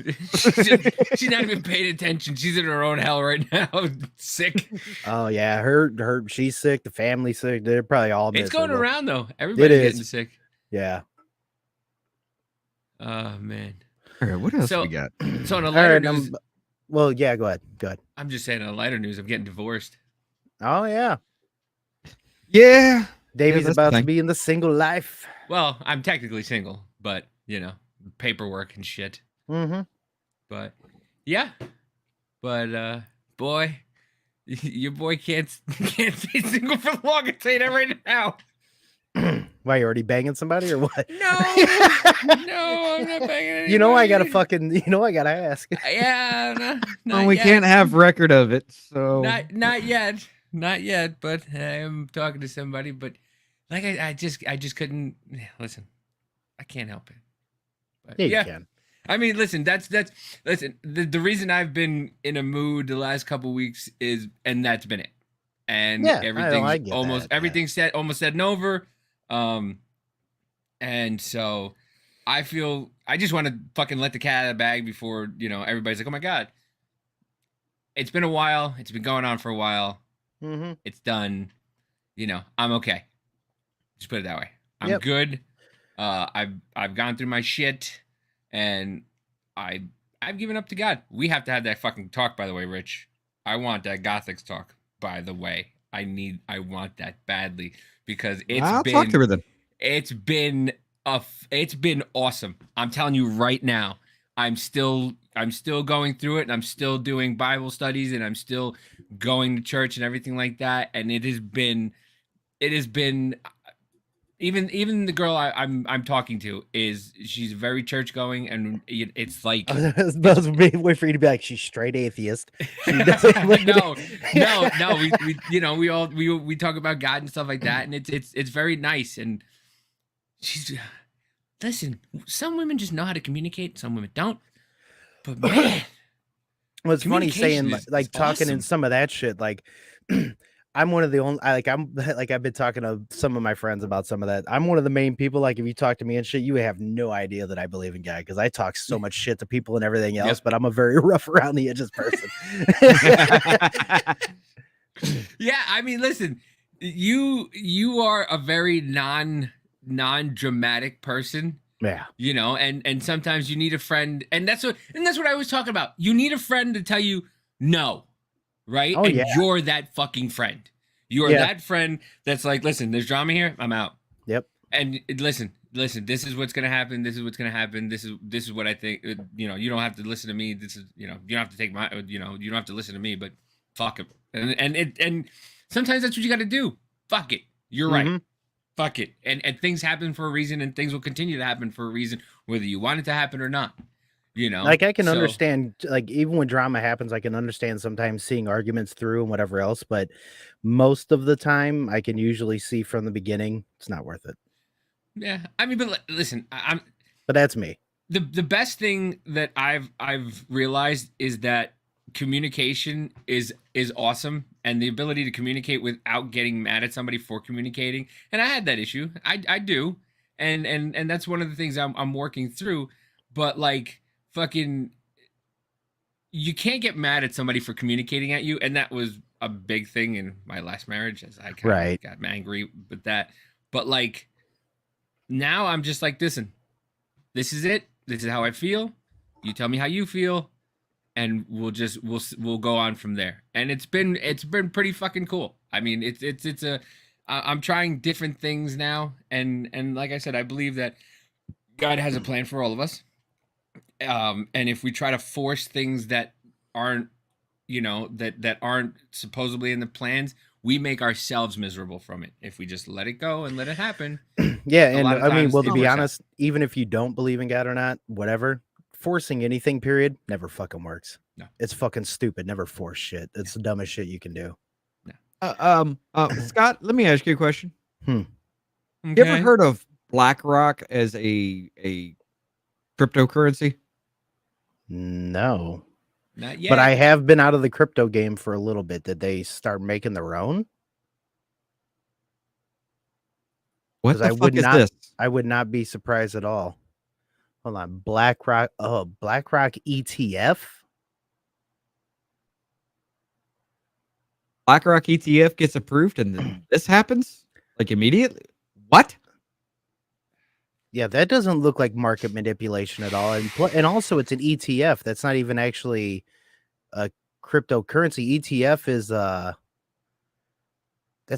she's not even paying attention. She's in her own hell right now, sick. Oh yeah, her. She's sick. The family's sick. They're probably all. It's going miserable. around though. Everybody's is. getting sick. Yeah. Oh man. All right, what else So- we got? So on a All lighter right. news, Well, yeah. Go ahead. Go ahead. I'm just saying on a lighter news, I'm getting divorced. Oh yeah. Yeah. Davey's that's the about to thing. be in the single life. Well, I'm technically single, but paperwork and shit. Mm-hmm. But yeah. But boy, your boy can't stay single for long. I tell you that right now. Why, you already banging somebody or what? No, no, I'm not banging You know I gotta anybody. fucking. You know I gotta ask. Yeah, not Well, we yet. can't have record of it, so Not yet. But I am talking to somebody. But like I just couldn't listen. I can't help it. But, Yeah, you can. I mean, listen. Listen. The reason I've been in a mood the last couple weeks is, and that's been it. and Yeah, everything's I get almost that, yeah. everything's almost said and over. And so I feel I just want to fucking let the cat out of the bag before, everybody's like, oh my God. It's been a while. It's been going on for a while. Mm-hmm. It's done. I'm okay. Just put it that way. I'm Yep. good. I've gone through my shit, and I've given up to God. We have to have that fucking talk, by the way, Rich. I want that Gothics talk, by the way. I want that badly because I'll talk to her then. it's been awesome. I'm telling you right now. I'm still going through it, and I'm still doing Bible studies, and I'm still going to church and everything like that. And it has been even the girl I'm talking to she's very church going, and it's like Those would be wait for you to be like she's straight atheist. She doesn't no. We talk about God and stuff like that, and it's very nice. And she's listen. Some women just know how to communicate. Some women don't. But man, well, it's funny saying communication is talking in awesome. some of that shit. Like, I'm one of the only. I've been talking to some of my friends about some of that. I'm one of the main people. Like, if you talk to me and shit, you have no idea that I believe in God because I talk so much shit to people and everything else. Yep. But I'm a very rough around the edges person. Yeah, I mean, listen, you are a very non-dramatic person. Yeah. And sometimes you need a friend, and that's what I was talking about. You need a friend to tell you no, right? Oh, and yeah. you're that fucking friend. You are that friend that's like, listen, there's drama here, I'm out. Yep. And listen, this is what's gonna happen. This is what's gonna happen. This is what I think. You don't have to listen to me. This is, you don't have to take my, you don't have to listen to me. But fuck it. And sometimes that's what you got to do. Fuck it. You're right. Fuck it. And things happen for a reason, and things will continue to happen for a reason, whether you want it to happen or not. Like, I can understand, like, even when drama happens, I can understand sometimes seeing arguments through and whatever else, but most of the time I can usually see from the beginning it's not worth it. Yeah, I mean, but listen, but that's me. The best thing that I've realized is that communication is awesome, and the ability to communicate without getting mad at somebody for communicating. And I had that issue. I do. And that's one of the things I'm working through. But like, fucking, you can't get mad at somebody for communicating at you. And that was a big thing in my last marriage, as I kind of got angry with that. But like, now I'm just like, listen, this is it. This is how I feel. You tell me how you feel, and we'll go on from there. And it's been pretty fucking cool. I mean, I'm trying different things now, and like I said, I believe that God has a plan for all of us. And if we try to force things that aren't, that aren't supposedly in the plans, we make ourselves miserable from it. If we just let it go and let it happen. Yeah, and I mean, well, to be works honest, even if you don't believe in God or not, whatever, forcing anything, period, never fucking works. No. It's fucking stupid. Never force shit. It's the dumbest shit you can do. Scott, let me ask you a question. Okay. You ever heard of BlackRock as a cryptocurrency? No. Not yet. But I have been out of the crypto game for a little bit. Did they start making their own? What the I fuck would is not, this? I would not be surprised at all. Hold on. BlackRock. Oh, BlackRock ETF. BlackRock ETF gets approved and then this happens like immediately. What? Yeah, that doesn't look like market manipulation at all. And also, it's an ETF. That's not even actually a cryptocurrency. ETF is that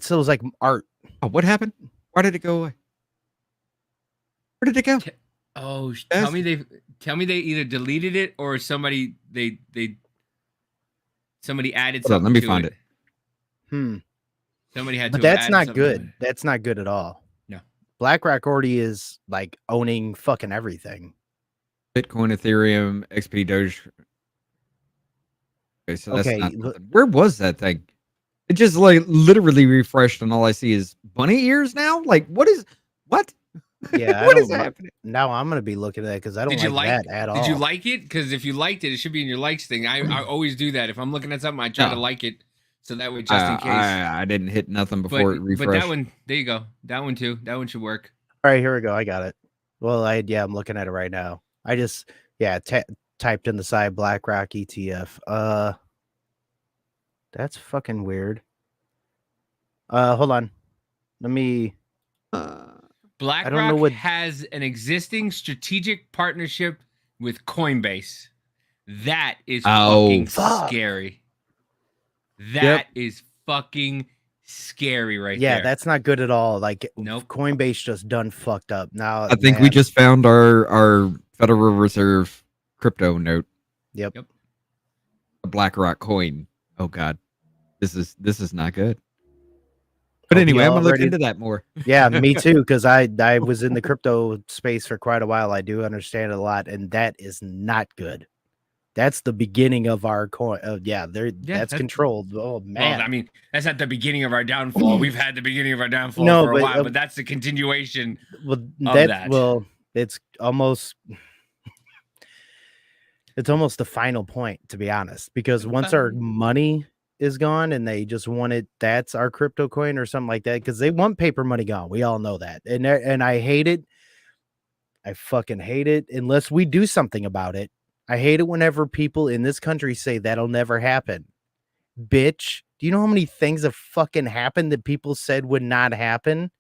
feels like art. Oh, what happened? Why did it go away? Where did it go? Oh, tell me they either deleted it or somebody added something. Hold on, let me find it. Somebody had to. But that's not something good. to it. That's not good at all. No. BlackRock already is like owning fucking everything. Bitcoin, Ethereum, XP, Doge. Okay, so that's not look, something. Where was that thing? It just like literally refreshed, and all I see is bunny ears now. Like, what? Yeah, what is happening? Now I'm gonna be looking at that because I don't like that at all. Did you like it? Because if you liked it, it should be in your likes thing. I always do that. If I'm looking at something, I try to like it So that way, just in case. I didn't hit nothing before it refreshed. But that one, there you go. That one too. That one should work. All right, here we go. I got it. Well, I'm looking at it right now. I just typed in the side BlackRock ETF. That's fucking weird. Hold on. Let me. BlackRock has an existing strategic partnership with Coinbase. That is fucking scary. That is fucking scary right there. Yeah, that's not good at all. Like, nope. Coinbase just done fucked up. Now I think we just found our Federal Reserve crypto note. Yep. A BlackRock coin. Oh God, this is not good. But anyway, I'm gonna look into that more. Yeah, me too, because I was in the crypto space for quite a while. I do understand it a lot, and that is not good. That's the beginning of our coin. That's controlled. Oh man, well, I mean, that's at the beginning of our downfall. We've had the beginning of our downfall for a while, but that's the continuation. Well, of that. Well, it's almost the final point, to be honest, because once our money is gone and they just want it, that's our crypto coin or something like that, because they want paper money gone. We all know that, and I hate it. I fucking hate it unless we do something about it. I hate it whenever people in this country say that'll never happen. Bitch, do you know how many things have fucking happened that people said would not happen?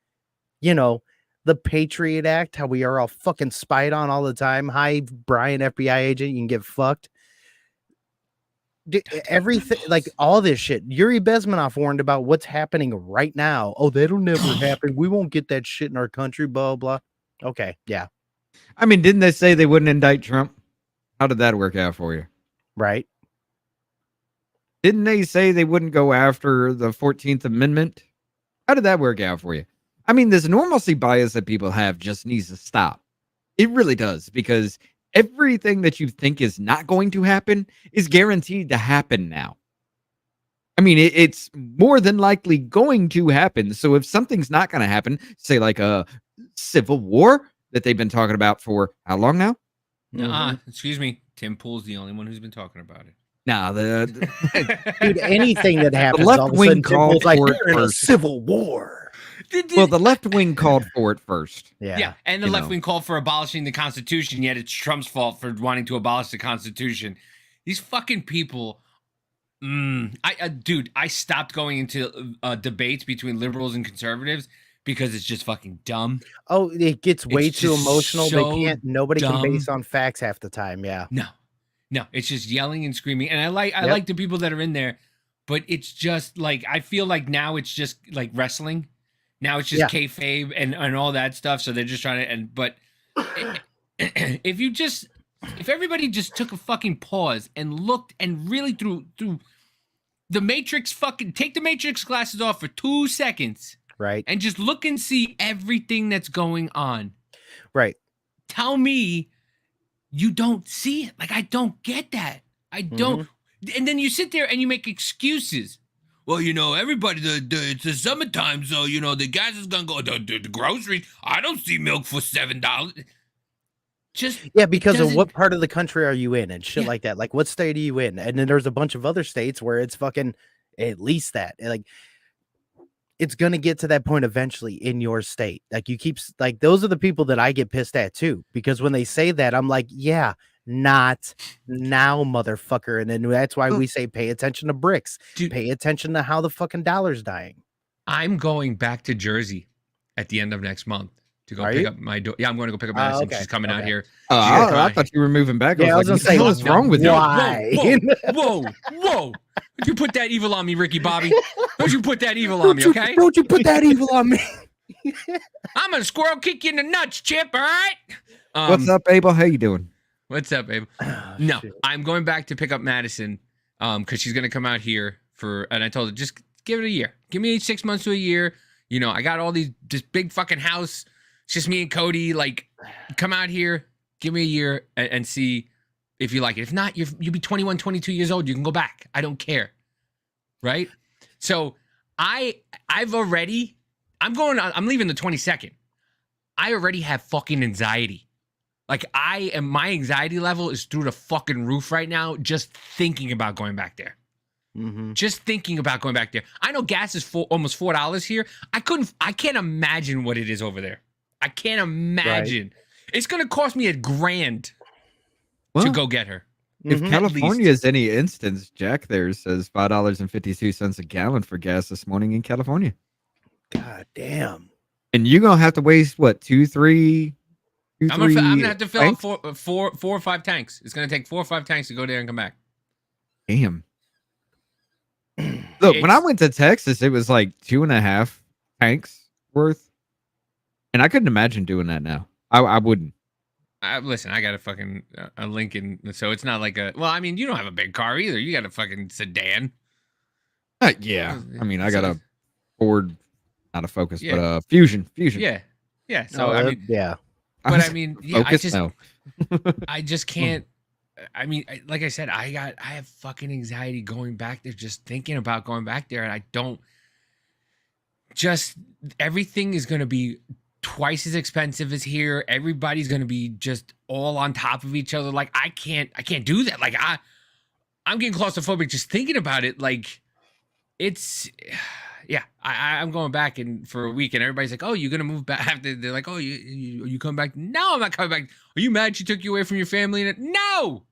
You know, the Patriot Act, how we are all fucking spied on all the time. Hi, Brian, FBI agent, you can get fucked. Everything, like all this shit. Yuri Bezmenov warned about what's happening right now. Oh, that'll never happen. We won't get that shit in our country, blah, blah. Okay, yeah. I mean, didn't they say they wouldn't indict Trump? How did that work out for you? Right. Didn't they say they wouldn't go after the 14th Amendment? How did that work out for you? I mean, this normalcy bias that people have just needs to stop. It really does, because everything that you think is not going to happen is guaranteed to happen now. I mean, it's more than likely going to happen. So if something's not going to happen, say like a civil war that they've been talking about for how long now? Excuse me. Tim Pool's the only one who's been talking about it. Nah, dude, anything that happens, the left wing called like, for it in a first. civil war. Well, the left wing called for it first. Yeah, and the left wing called for abolishing the Constitution, yet it's Trump's fault for wanting to abolish the Constitution. These fucking people. I stopped going into debates between liberals and conservatives because it's just fucking dumb. Oh, it gets way It's too just emotional. so Nobody dumb. can base on facts half the time. Yeah. No, it's just yelling and screaming. And I like the people that are in there, but it's just like, I feel like now it's just like wrestling. Now it's just kayfabe and all that stuff. So they're just trying to, but if everybody just took a fucking pause and looked and really through the Matrix, take the Matrix glasses off for 2 seconds. Right. And just look and see everything that's going on. Right. Tell me you don't see it. Like, I don't get that. I don't. And then you sit there and you make excuses. Well, you know, everybody, it's the summertime, so, you know, the gas is going to go to the groceries. I don't see milk for $7. Because of what part of the country are you in and shit like that. Like, what state are you in? And then there's a bunch of other states where it's fucking at least that. Like, it's going to get to that point eventually in your state. Like, you keep, like, those are the people that I get pissed at too, because when they say that, I'm like, yeah, not now, motherfucker. And then that's why we say, pay attention to bricks, pay attention to how the fucking dollar's dying. I'm going back to Jersey at the end of next month to go pick up my Yeah, I'm going to go pick up Madison. She's coming out here. I thought you were moving back. I was going to say, what's wrong with you? Why? Whoa. Don't you put that evil on me, Ricky Bobby. Don't you put that evil on me, okay? Don't you put that evil on me. I'm going to squirrel kick you in the nuts, Chip, all right? What's up, Abel? How you doing? What's up, Abel? No, shit. I'm going back to pick up Madison because she's going to come out here and I told her, just give it a year. Give me 6 months to a year. You know, I got all this big fucking house. It's just me and Cody. Like, come out here, give me a year and see if you like it. If not, you'll be 21, 22 years old. You can go back. I don't care. Right? So I'm leaving the 22nd. I already have fucking anxiety. Like, my anxiety level is through the fucking roof right now, just thinking about going back there. Just thinking about going back there. I know gas is almost $4 here. I can't imagine what it is over there. I can't imagine. Right. It's gonna cost me $1,000 to go get her. If California is any instance, Jack there says $5.52 a gallon for gas this morning in California. God damn. And you're gonna have to waste what, two, three. I'm gonna have to fill out four or five tanks. It's gonna take 4 or 5 tanks to go there and come back. Damn. Look, when I went to Texas, it was like 2.5 tanks worth, and I couldn't imagine doing that now. I wouldn't. Listen, I got a Lincoln, so it's not like a. Well, I mean, you don't have a big car either. You got a fucking sedan. Yeah, I mean, I got a Ford, not a Focus, but a Fusion. Yeah. So I mean, yeah. But I mean, yeah, Focus, I just can't. I mean, like I said, I have fucking anxiety going back there, just thinking about going back there, and I don't. Just everything is going to be twice as expensive as here. Everybody's going to be just all on top of each other. Like I can't do that. Like I'm getting claustrophobic just thinking about it. Like it's. Yeah, I'm going back for a week, and everybody's like, "Oh, you're gonna move back?" They're like, "Oh, you come back?" No, I'm not coming back. Are you mad she took you away from your family? No,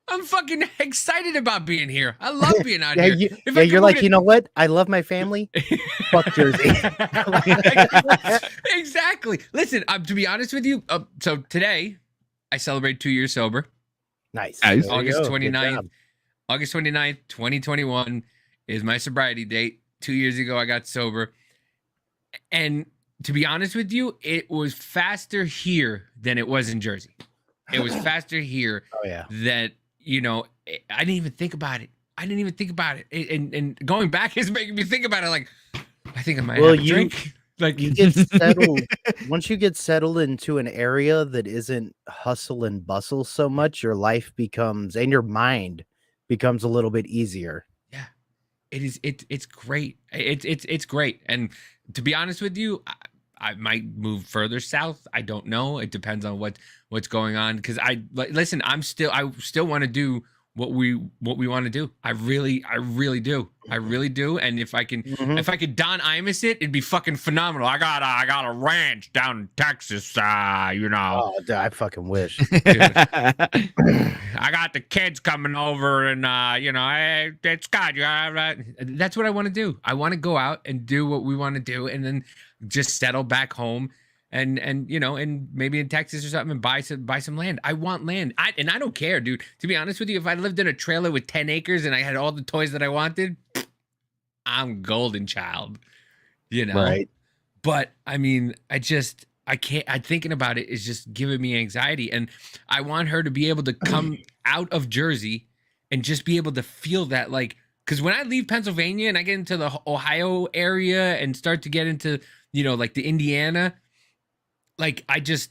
I'm fucking excited about being here. I love being out here. You're like, you know what? I love my family. Fuck Jersey. Exactly. Listen, to be honest with you, so today I celebrate 2 years sober. Nice. August 29th. August 29th, 2021 is my sobriety date. 2 years ago, I got sober. And to be honest with you, it was faster here than it was in Jersey. It was faster here. Oh, yeah. That, I didn't even think about it. And going back is making me think about it. Like, I think I might have a drink. Like, you get settled. Once you get settled into an area that isn't hustle and bustle so much, your life becomes, and your mind becomes a little bit easier. It is. It's great. It's great. And to be honest with you, I might move further south. I don't know. It depends on what's going on. Because I still want to do what we want to do. I really do. And if I could Don Imus it, it'd be fucking phenomenal. I got a ranch down in Texas. Oh, I fucking wish. I got the kids coming over, and hey, it's God. That's what I want to do. I want to go out and do what we want to do, and then just settle back home. And maybe in Texas or something, and buy some land. I want land. I don't care, dude. To be honest with you, if I lived in a trailer with 10 acres and I had all the toys that I wanted, I'm golden child. Right. But I mean, I can't. I'm thinking about it is just giving me anxiety, and I want her to be able to come out of Jersey and just be able to feel that, like, because when I leave Pennsylvania and I get into the Ohio area and start to get into like the Indiana. Like it's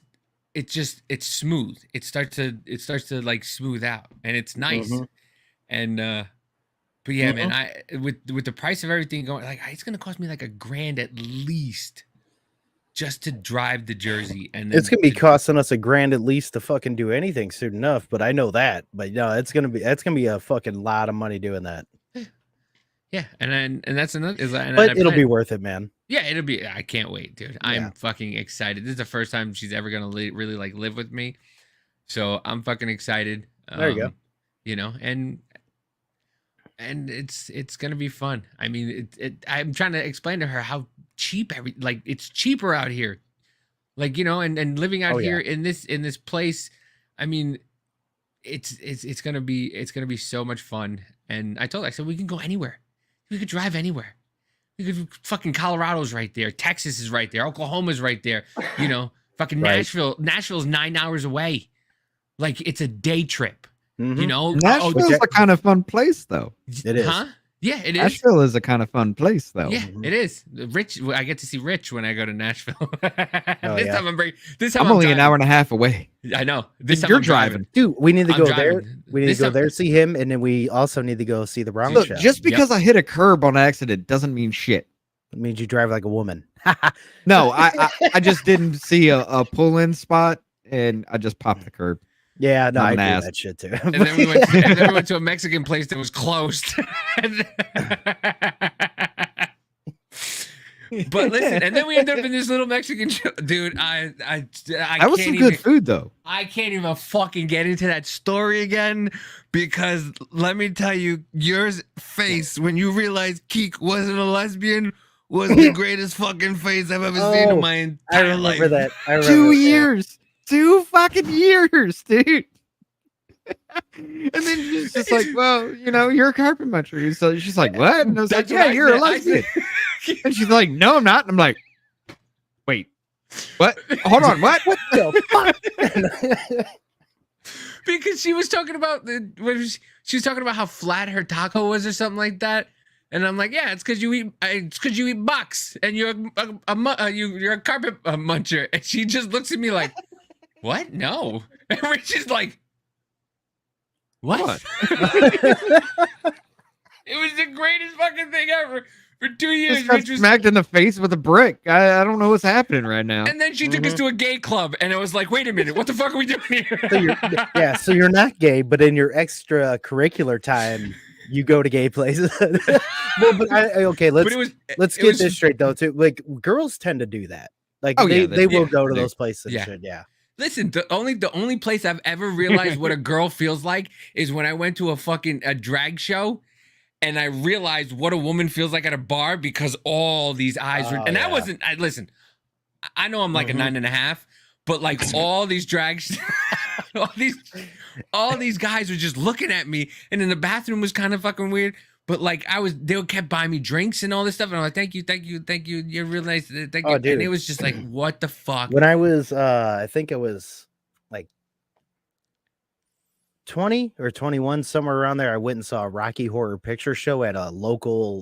smooth. It starts to like smooth out, and it's nice. And but yeah, man, with the price of everything going, like it's gonna cost me like $1,000 at least just to drive to Jersey, and then it's gonna be costing us $1,000 at least to fucking do anything soon enough. But I know that. But no, that's gonna be a fucking lot of money doing that. Yeah, and that's another. But it'll be worth it, man. Yeah, it'll be. I can't wait, dude. I'm fucking excited. This is the first time she's ever gonna really like live with me, so I'm fucking excited. There you go. And it's gonna be fun. I mean, I'm trying to explain to her how cheap it's cheaper out here, like and living out here in this place. I mean, it's gonna be so much fun. And I told her, I said we can go anywhere. We could drive anywhere. We could fucking Colorado's right there. Texas is right there. Oklahoma's right there. Fucking right. Nashville's 9 hours away. Like it's a day trip. Nashville's a kind of fun place though. It is. Huh? Yeah, it is. Nashville is a kind of fun place though. Yeah, it is. Rich, I get to see Rich when I go to Nashville. Time I'm only an hour and a half away. I know. This time you're driving. Dude, we need to go there. We need to go there, see him, and then we also need to go see the Brown show. Just because I hit a curb on accident doesn't mean shit. It means you drive like a woman. No, I just didn't see a pull-in spot, and I just popped the curb. Yeah, no, I do that shit too. And then we went to a Mexican place that was closed. But listen, and then we end up in this little Mexican show, dude. I That was can't some good even, food though. I can't even fucking get into that story again because let me tell you, your face when you realized Keek wasn't a lesbian was the greatest fucking face I've ever seen in my I entire life. remember that. I remember 2 that. years. 2 fucking years, dude. And then she's just like, well, you know, you're a carpet muncher. So she's like, what? And I was That's like, what yeah, I you're a said. I lesbian. said- And she's like, no, I'm not. And I'm like, wait, what? Hold on, what? What the fuck? Because she was talking about she was talking about how flat her taco was or something like that, and I'm like, yeah, it's because you eat box and you're you're a carpet muncher, and she just looks at me like, what? No, and Rich is like, what? It was the greatest fucking thing ever. For 2 years, Just got Rich was. smacked in the face with a brick. I don't know what's happening right now. And then she took us to a gay club, and it was like, wait a minute, what the fuck are we doing here? So you're, so you're not gay, but in your extracurricular time, you go to gay places. Well, but okay, But it was, let's it get was- this straight though. Too, like girls tend to do that. Like Oh, they, yeah, they will yeah, go to they- those places. yeah. And shit, yeah. Listen, the only place I've ever realized what a girl feels like is when I went to a drag show, and I realized what a woman feels like at a bar because all these eyes were. Oh, And that yeah. wasn't. Listen, I know I'm like Mhm. a 9.5, but like all these drags, all these guys were just looking at me, and in the bathroom was kind of fucking weird. But like they kept buying me drinks and all this stuff, and I'm like, thank you, you're real nice, thank you. Oh, And dude. it was just like, what the fuck? When I was, I think it was like 20 or 21, somewhere around there, I went and saw a Rocky Horror Picture Show at a local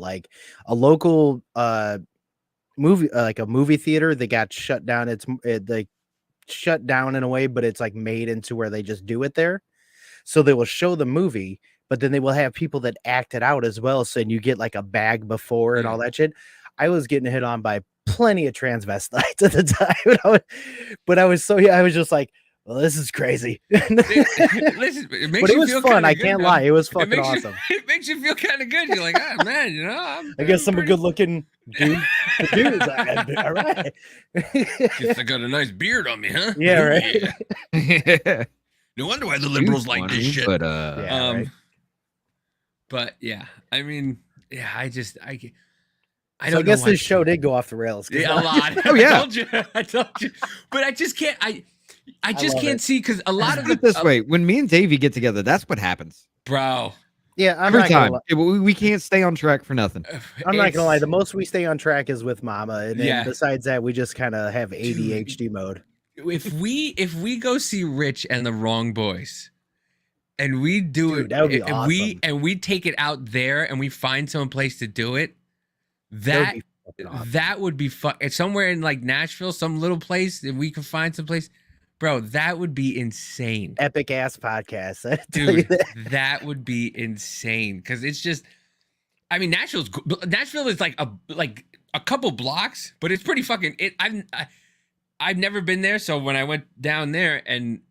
movie, like a movie theater that got shut down. They shut down in a way, but it's like made into where they just do it there. So they will show the movie, but then they will have people that act it out as well. So you get like a bag before and all that shit. I was getting hit on by plenty of transvestites at the time, but I was just like, well, this is crazy. Listen, it makes But it you was feel fun. kinda I good, can't man. lie. It was It fucking makes awesome. It makes you feel kind of good. You're like, oh man, you know, I guess I'm a pretty- good looking dude. Dudes, all right. Guess I got a nice beard on me, huh? Yeah, right. Yeah. No wonder why the liberals like this shit. But Yeah, right. But yeah, I mean, yeah, I don't So I know guess why- this show did go off the rails. 'cause Yeah, a lot. Oh, yeah. I told you. But I just can't. I just love can't it. see because a lot of put the it this way, when me and Davey get together, that's what happens. bro. Yeah, I'm Every not gonna time. lie. We can't stay on track for nothing. I'm not gonna lie. The It's- most we stay on track is with Mama, and then Yeah. besides that, we just kind of have ADHD mode. if we go see Rich and the Wrong Boys, and we do Dude, it, that would be and we awesome. take it out there, and we find some place to do it, That would be fucking awesome. that would be fun. It's somewhere in like Nashville, some little place, and we can find some place, bro. That would be insane, Epic ass podcast. I tell you dude. that. That would be insane because it's just. I mean, Nashville is like a couple blocks, but it's pretty fucking. I've never been there, so when I went down there and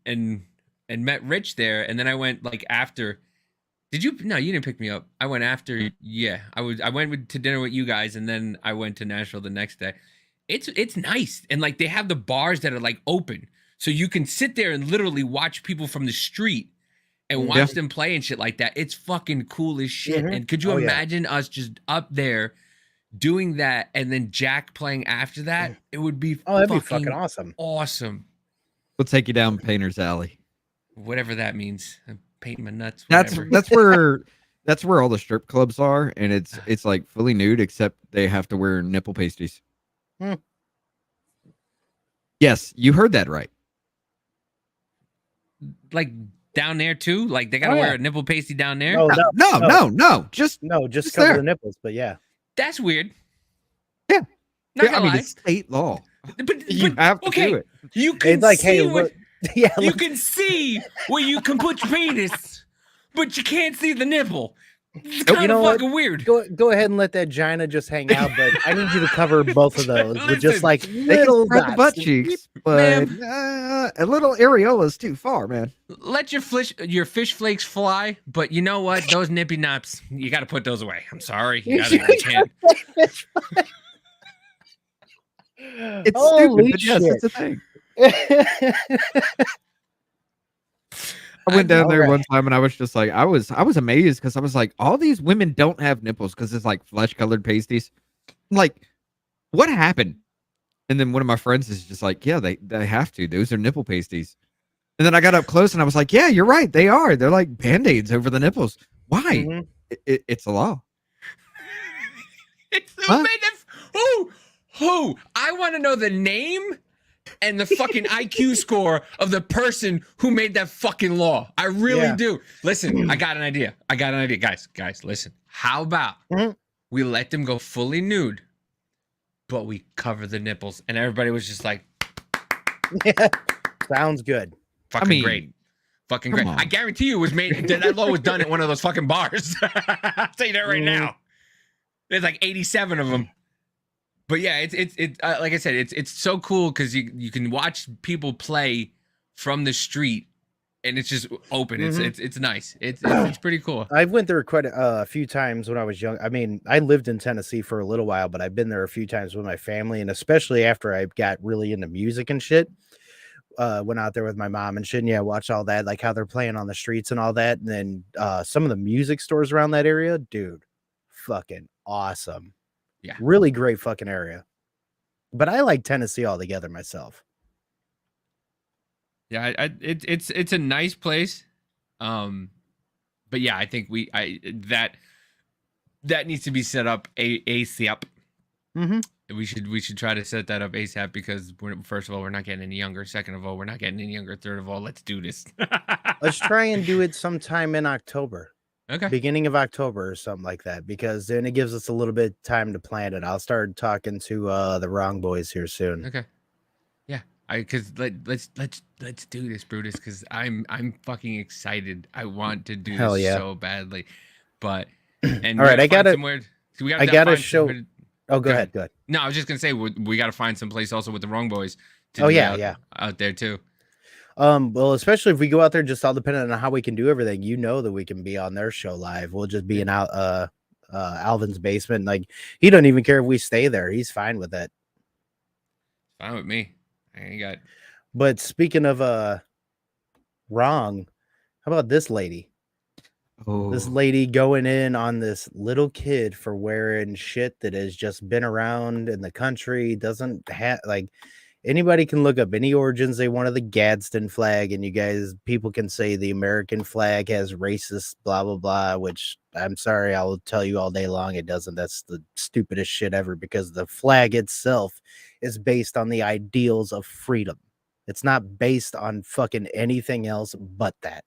met Rich there, and then I went like after. Did you? No, you didn't pick me up. I went after. Yeah, I went to dinner with you guys, and then I went to Nashville the next day. It's nice, and like they have the bars that are like open, so you can sit there and literally watch people from the street and watch them play and shit like that. It's fucking cool as shit. Mhm. And could you Oh, yeah. imagine us just up there doing that, and then Jack playing after that? It would be Oh, that'd be fucking awesome. awesome. We'll take you down Painter's Alley. Whatever that means. I'm painting my nuts. That's Whatever. that's where all the strip clubs are, and it's like fully nude except they have to wear nipple pasties. Hmm. Yes, you heard that right. Like down there too. Like they gotta Oh, yeah. wear a nipple pasty down there. Oh, No. Just just Just cover there. the nipples. But yeah, That's weird. Yeah. Not I gonna mean, lie. it's state law. But You have to okay, do it. You can it's like, see hey, what look, yeah, you look, can see where you can put your penis, but you can't see the nipple. It's Nope. kind You know of what? fucking weird. Go ahead and let that gina just hang out, but I need you to cover both of those with just Listen, like They can little spread the dots. butt cheeks, but a little areola's too far, man. Let your fish flakes fly, but you know what? Those nippy naps, you got to put those away. I'm sorry, you can't. It's Holy stupid, but yes, shit. it's a thing. I went down there Alright. one time and I was just like, I was amazed because I was like, all these women don't have nipples because it's like flesh colored pasties. I'm like, what happened? And then one of my friends is just like, yeah, they have to. Those are nipple pasties. And then I got up close and I was like, yeah, you're right. They are. They're like band-aids over the nipples. Why? Mhm. It's a law. Who made that? Who? I want to know the name and the fucking IQ score of the person who made that fucking law. I really Yeah. do. Listen, I got an idea. Guys, listen. How about Mhm. we let them go fully nude, but we cover the nipples? And everybody was just like, Yeah. Sounds good. fucking great. Fucking great. come on. I guarantee you it was made, that law was done at one of those fucking bars. I'll tell you that right now. There's like 87 of them. But yeah, it's like I said, it's so cool because you can watch people play from the street, and it's just open. It's nice. It's pretty cool. I went there quite a few times when I was young. I mean, I lived in Tennessee for a little while, but I've been there a few times with my family, and especially after I got really into music and shit. Went out there with my mom and shit, and yeah, watch all that, like how they're playing on the streets and all that. And then some of the music stores around that area, dude, fucking awesome. Yeah. Really great fucking area. But I like Tennessee altogether myself. Yeah, it's a nice place. But yeah, I think that needs to be set up ASAP. Mm-hmm. We should try to set that up ASAP because first of all, we're not getting any younger. Second of all, we're not getting any younger. Third of all, let's do this. Let's try and do it sometime in October. Okay. Beginning of October or something like that, because then it gives us a little bit of time to plan it. I'll start talking to the Wrong Boys here soon. Okay. Yeah. Because let's do this, Brutus. Because I'm fucking excited. I want to do Hell this yeah. so badly. But and all right, I gotta show. Oh, go ahead. Go ahead. No, I was just gonna say we got to find some place also with the Wrong Boys. Oh yeah, out there too. Well, especially if we go out there, just all depending on how we can do everything. You know that we can be on their show live. We'll just be in Alvin's basement. Like he doesn't even care if we stay there. He's fine with that. Fine with me. I ain't got. But speaking of wrong, how about this lady? This lady going in on this little kid for wearing shit that has just been around in the country. Doesn't have like. Anybody can look up any origins they want of the Gadsden flag, and people can say the American flag has racist blah blah blah, which I'm sorry, I'll tell you all day long it doesn't. That's the stupidest shit ever, because the flag itself is based on the ideals of freedom. It's not based on fucking anything else but that.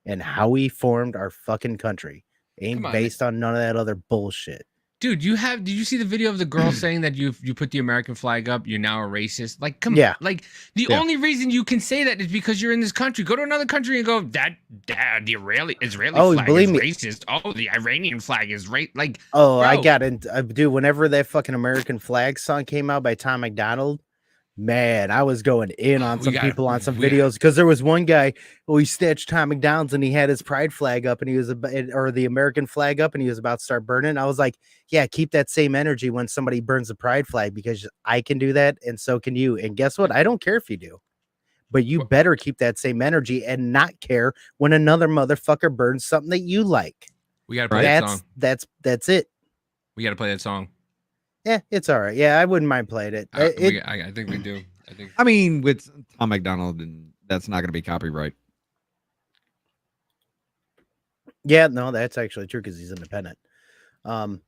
And how we formed our fucking country ain't based on none of that other bullshit. Dude, did you see the video of the girl saying that you put the American flag up, you're now a racist? Like, come on. Like, the only reason you can say that is because you're in this country. Go to another country and go, the Israeli flag is racist. Oh, the Iranian flag is like. Oh, bro. I got it. Dude, whenever that fucking American flag song came out by Tom McDonald, man, I was going in on some people on some videos, because there was one guy who he stitched Tom McDonald's and he had his pride flag up and he was or the American flag up and he was about to start burning. I was like, yeah, keep that same energy when somebody burns the pride flag, because I can do that and so can you. And guess what? I don't care if you do, but you better keep that same energy and not care when another motherfucker burns something that you like. We got to play that song. That's it. We got to play that song. Yeah, it's all right. Yeah, I wouldn't mind playing it. I think we do. I mean, with Tom McDonald, and that's not going to be copyright. Yeah, no, that's actually true because he's independent. And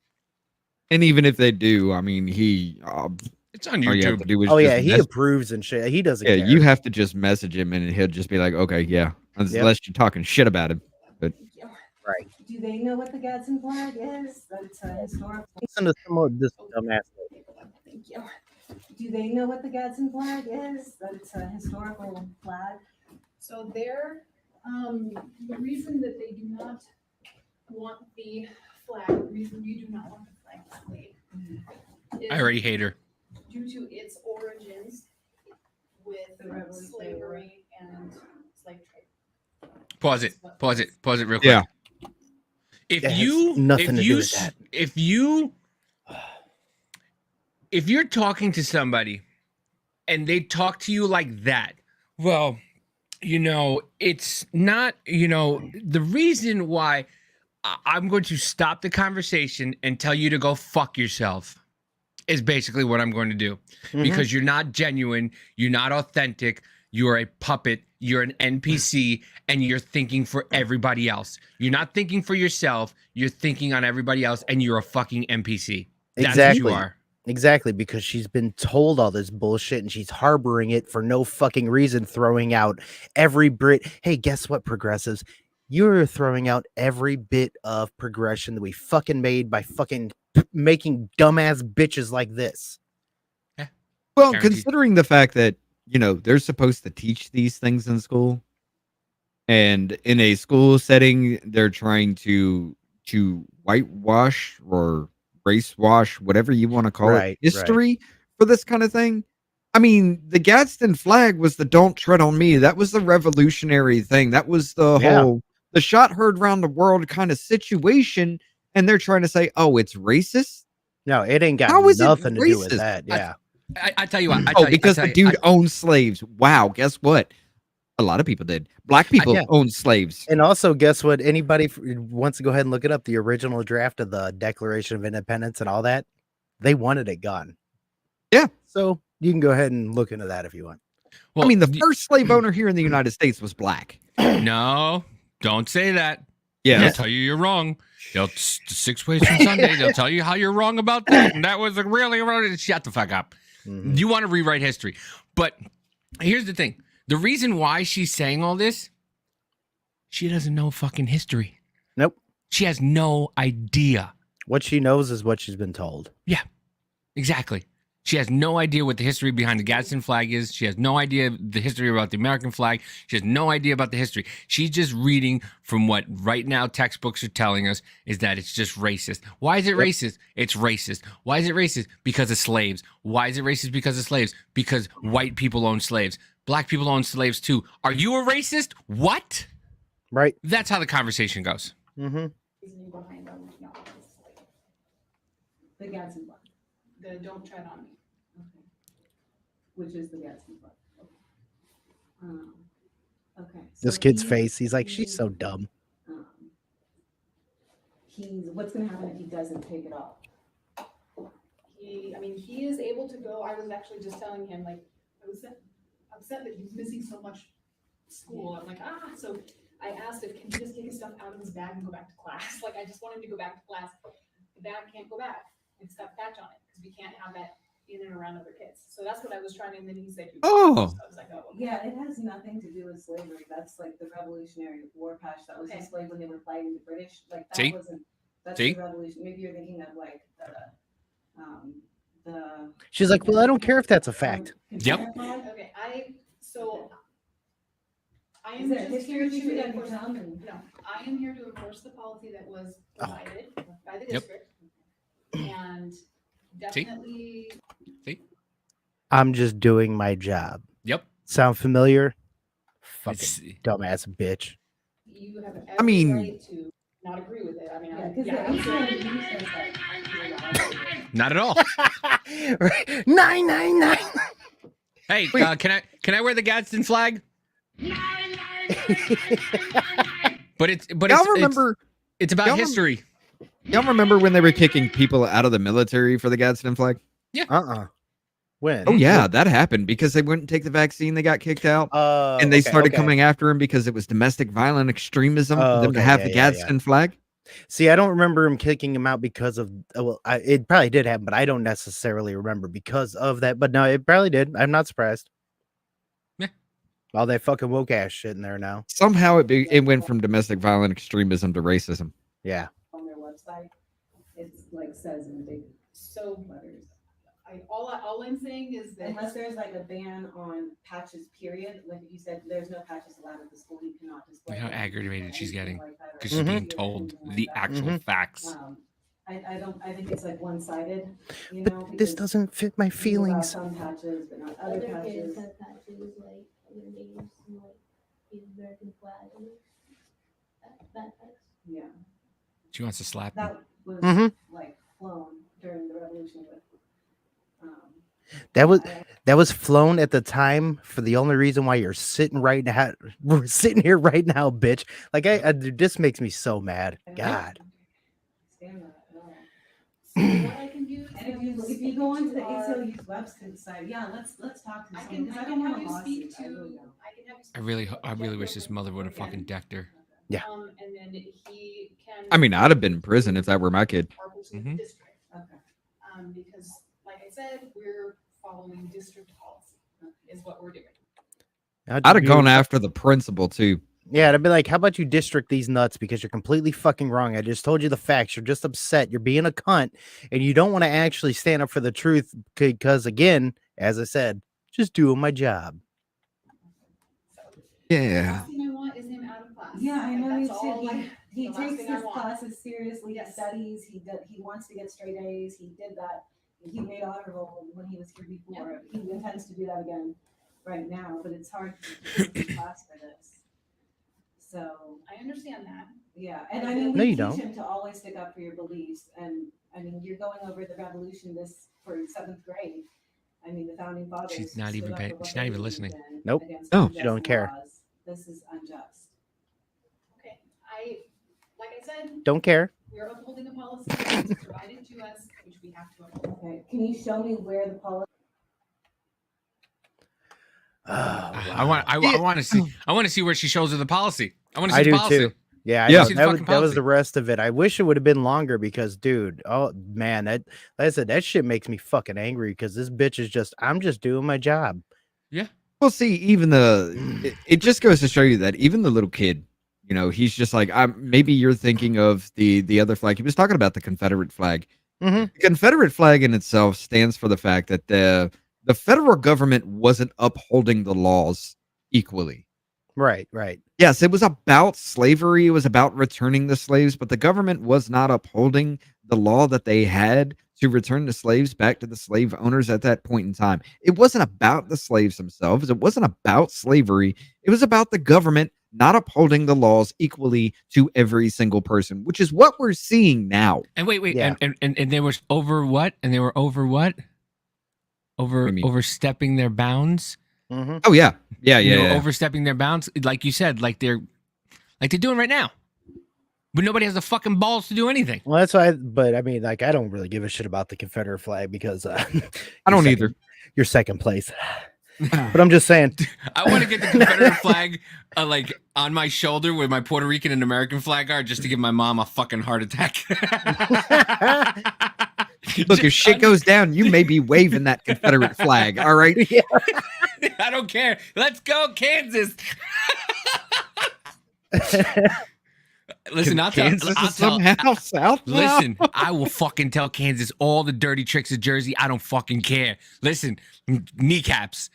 even if they do, I mean, it's on YouTube. He approves and shit. He doesn't. Yeah, care. you have to just message him, and he'll just be like, "Okay, yeah," unless you're talking shit about him. But right. Do they know what the Gadsden flag is? That it's a historic. Listen to some of this dumbass. Thank you. Do they know what the Gadsden flag is? That it's a historical flag. So the reason that they do not want the flag, the reason we do not want the flag displayed is I already hate her. due to its origins with slavery and slave trade. Pause it real quick. Yeah. If It has you nothing to do with that. if you're talking to somebody and they talk to you like that, well, it's not, the reason why I'm going to stop the conversation and tell you to go fuck yourself is basically what I'm going to do. Because you're not genuine, you're not authentic, you're a puppet, you're an NPC, and you're thinking for everybody else. You're not thinking for yourself, you're thinking on everybody else, and you're a fucking NPC. That's Exactly. what you are. Exactly, because she's been told all this bullshit and she's harboring it for no fucking reason, throwing out every bit. Hey, guess what, progressives? You're throwing out every bit of progression that we fucking made by fucking making dumbass bitches like this. Well, Guaranteed. considering the fact that, they're supposed to teach these things in school, and in a school setting, they're trying to whitewash or race wash, whatever you want to call it, history for this kind of thing. I mean, the Gadsden flag was the "Don't Tread on Me." That was the revolutionary thing. That was the whole the shot heard around the world kind of situation. And they're trying to say, "Oh, it's racist." No, it ain't got How is it nothing to do with racist? that. Yeah. I tell you what. Because the dude owned slaves. Wow, guess what? A lot of people did. Black people owned slaves. And also, guess what? Anybody wants to go ahead and look it up. The original draft of the Declaration of Independence and all that, they wanted it gone. Yeah. So you can go ahead and look into that if you want. Well, I mean, the first slave owner here in the United States was black. No, don't say that. Yeah. They'll tell you you're wrong. They'll 6 ways from Sunday. They'll tell you how you're wrong about that. And that was really wrong. Shut the fuck up. You want to rewrite history. But here's the thing. The reason why she's saying all this, she doesn't know fucking history. Nope. She has no idea. What she knows is what she's been told. Yeah, exactly. She has no idea what the history behind the Gadsden flag is. She has no idea the history about the American flag. She has no idea about the history. She's just reading from what right now textbooks are telling us is that it's just racist. Why is it racist? It's racist. Why is it racist? Because of slaves. Why is it racist? Because of slaves. Because white people own slaves. Black people own slaves too. Are you a racist? What? Right. That's how the conversation goes. Reasoning behind them to not want this flag. The Gadsden flag, The "Don't Tread on Me." which is the Gadsden flag. Okay. This so kid's he- face, he's like, she's so dumb. What's gonna happen if he doesn't pick it up? He is able to go. I was actually just telling him, like, I was upset that he was missing so much school. I'm like, so I asked if can he just take his stuff out of his bag and go back to class? Like, I just want him to go back to class. The bag can't go back. It's got a patch on it because we can't have that in and around other kids. So that's what I was trying to, and then he said, Oh. So I was like, oh, okay. Yeah, it has nothing to do with slavery. That's like the Revolutionary War patch that was displayed when they were fighting the British. Like that See? wasn't. That's See? the revolution. Maybe you're thinking of like the. She's like, well, I don't care if that's a fact. Yep. Okay, I Is am there just history here teacher to that can enforce. come and? No, I am here to enforce the policy that was provided by the Yep. district. And definitely, I'm just doing my job. Yep. Sound familiar? Fucking It's- dumbass bitch. you have I every mean- right to not agree with it. I mean, Yeah, because yeah, the absolutely. ACLU says that. Not at all. 999. Hey, can I wear the Gadsden flag? But it's Y'all remember? it's about y'all history. Y'all remember when they were kicking people out of the military for the Gadsden flag? When? Oh yeah, that happened because they wouldn't take the vaccine. They got kicked out, and they okay, started okay. coming after him because it was domestic violent extremism for Oh, them to okay, have yeah, the yeah, Gadsden flag. See, I don't remember him kicking him out because of. It probably did happen, but I don't necessarily remember because of that. But no, it probably did. I'm not surprised. Yeah. All that fucking woke ass shit in there now. Somehow it went from domestic violent extremism to racism. Yeah. On their website, it's like says in big So letters. All I'm saying is that Unless there's like a ban on patches, period, like you said, there's no patches allowed at the school, you cannot display. Look how them, aggravated she's anything getting like that, or because she's being see or told anything like the that. actual facts. I think it's like one-sided, you know. But this because doesn't fit my you allow feelings. some patches, but not other patches. have patches like other names and like the American flag and backpacks. Yeah, She wants to slap me. that was Mhm. like flown during the revolution with. That was flown at the time for the only reason why you're sitting right now. We're sitting here right now, bitch. Like this makes me so mad. God. Stand that at all. so what I can do. And if you go onto the ACLU's website, yeah, let's talk to I someone, can, because I I can don't have want you to speak to. I really don't. I can have you speak I really wish this mother would have fucking decked her. Yeah. And then he can. I mean, I'd have been in prison if that were my kid. Our person in Mhm. the district. Okay. Because like I said, we're following district policy is what we're doing. I'd have gone after the principal too. Yeah, I'd be like, how about you district these nuts because you're completely fucking wrong. I just told you the facts. You're just upset. You're being a cunt and you don't want to actually stand up for the truth because, again, as I said, just doing my job. The Yeah. last thing I want is him out of class. Yeah, I know, me That's all, too. like, He the last takes thing I his want. classes seriously, he Yes. studies, he wants to get straight A's, he did that. He made honor roll when he was here before. He intends to do that again right now, but it's hard to take his class for this. So, I understand that. yeah, and I mean, No, we you teach don't. him to always stick up for your beliefs, and I mean, you're going over the revolution for 7th grade. I mean, the founding fathers. She's not stood even up paying- for what she's not they even believed listening. in Nope. against No. unjust She don't care. laws. This is unjust. Okay, like I said, Don't care. we're upholding a policy that was provided to us, which we have to uphold. Okay, can you show me where the policy? I want to see where she shows her the policy. I want to see I the do policy. too. Yeah, Yeah. I know. See the That was, fucking that was policy. the rest of it. I wish it would have been longer because, dude, oh man, like I said, that shit makes me fucking angry because this bitch is just, I'm just doing my job. Well, see, even it just goes to show you that even the little kid, you know, he's just like, maybe you're thinking of the other flag. He was talking about the Confederate flag. Mhm. The Confederate flag in itself stands for the fact that the federal government wasn't upholding the laws equally. Right, right. Yes, it was about slavery. It was about returning the slaves, but the government was not upholding the law that they had to return the slaves back to the slave owners at that point in time. It wasn't about the slaves themselves. It wasn't about slavery. It was about the government not upholding the laws equally to every single person, which is what we're seeing now. And wait, Yeah. and they were over what? And they were over what? What do you mean? Overstepping their bounds. Mm-hmm. Oh yeah, yeah, You yeah. know, yeah. overstepping their bounds, like you said, like they're doing right now. But nobody has the fucking balls to do anything. Well, that's why. But I mean, like, I don't really give a shit about the Confederate flag because I you're don't second- either. You're second place. But I'm just saying. I want to get the Confederate flag like on my shoulder where my Puerto Rican and American flag are, just to give my mom a fucking heart attack. Look, if shit goes down, you may be waving that Confederate flag. All right. Yeah. I don't care. Let's go, Kansas. Listen, I'll tell. Kansas I'll is tell. somehow south. now? Listen, I will fucking tell Kansas all the dirty tricks of Jersey. I don't fucking care. Listen, kneecaps,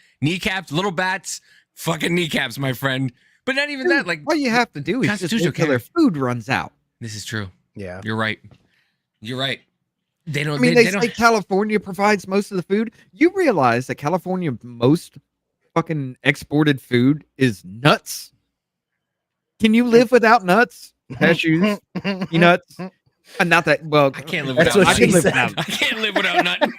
little bats, fucking kneecaps, my friend. But not even that. Like, all you have to do is just Constitutional wait till their food runs out. this is true. Yeah. You're right. You're right. They don't. I mean, they don't. say California provides most of the food. You realize that California most fucking exported food is nuts. Can you live without nuts, cashews, peanuts? Not that well. I can't live That's without. what I can she live said. without. I can't live without nothing.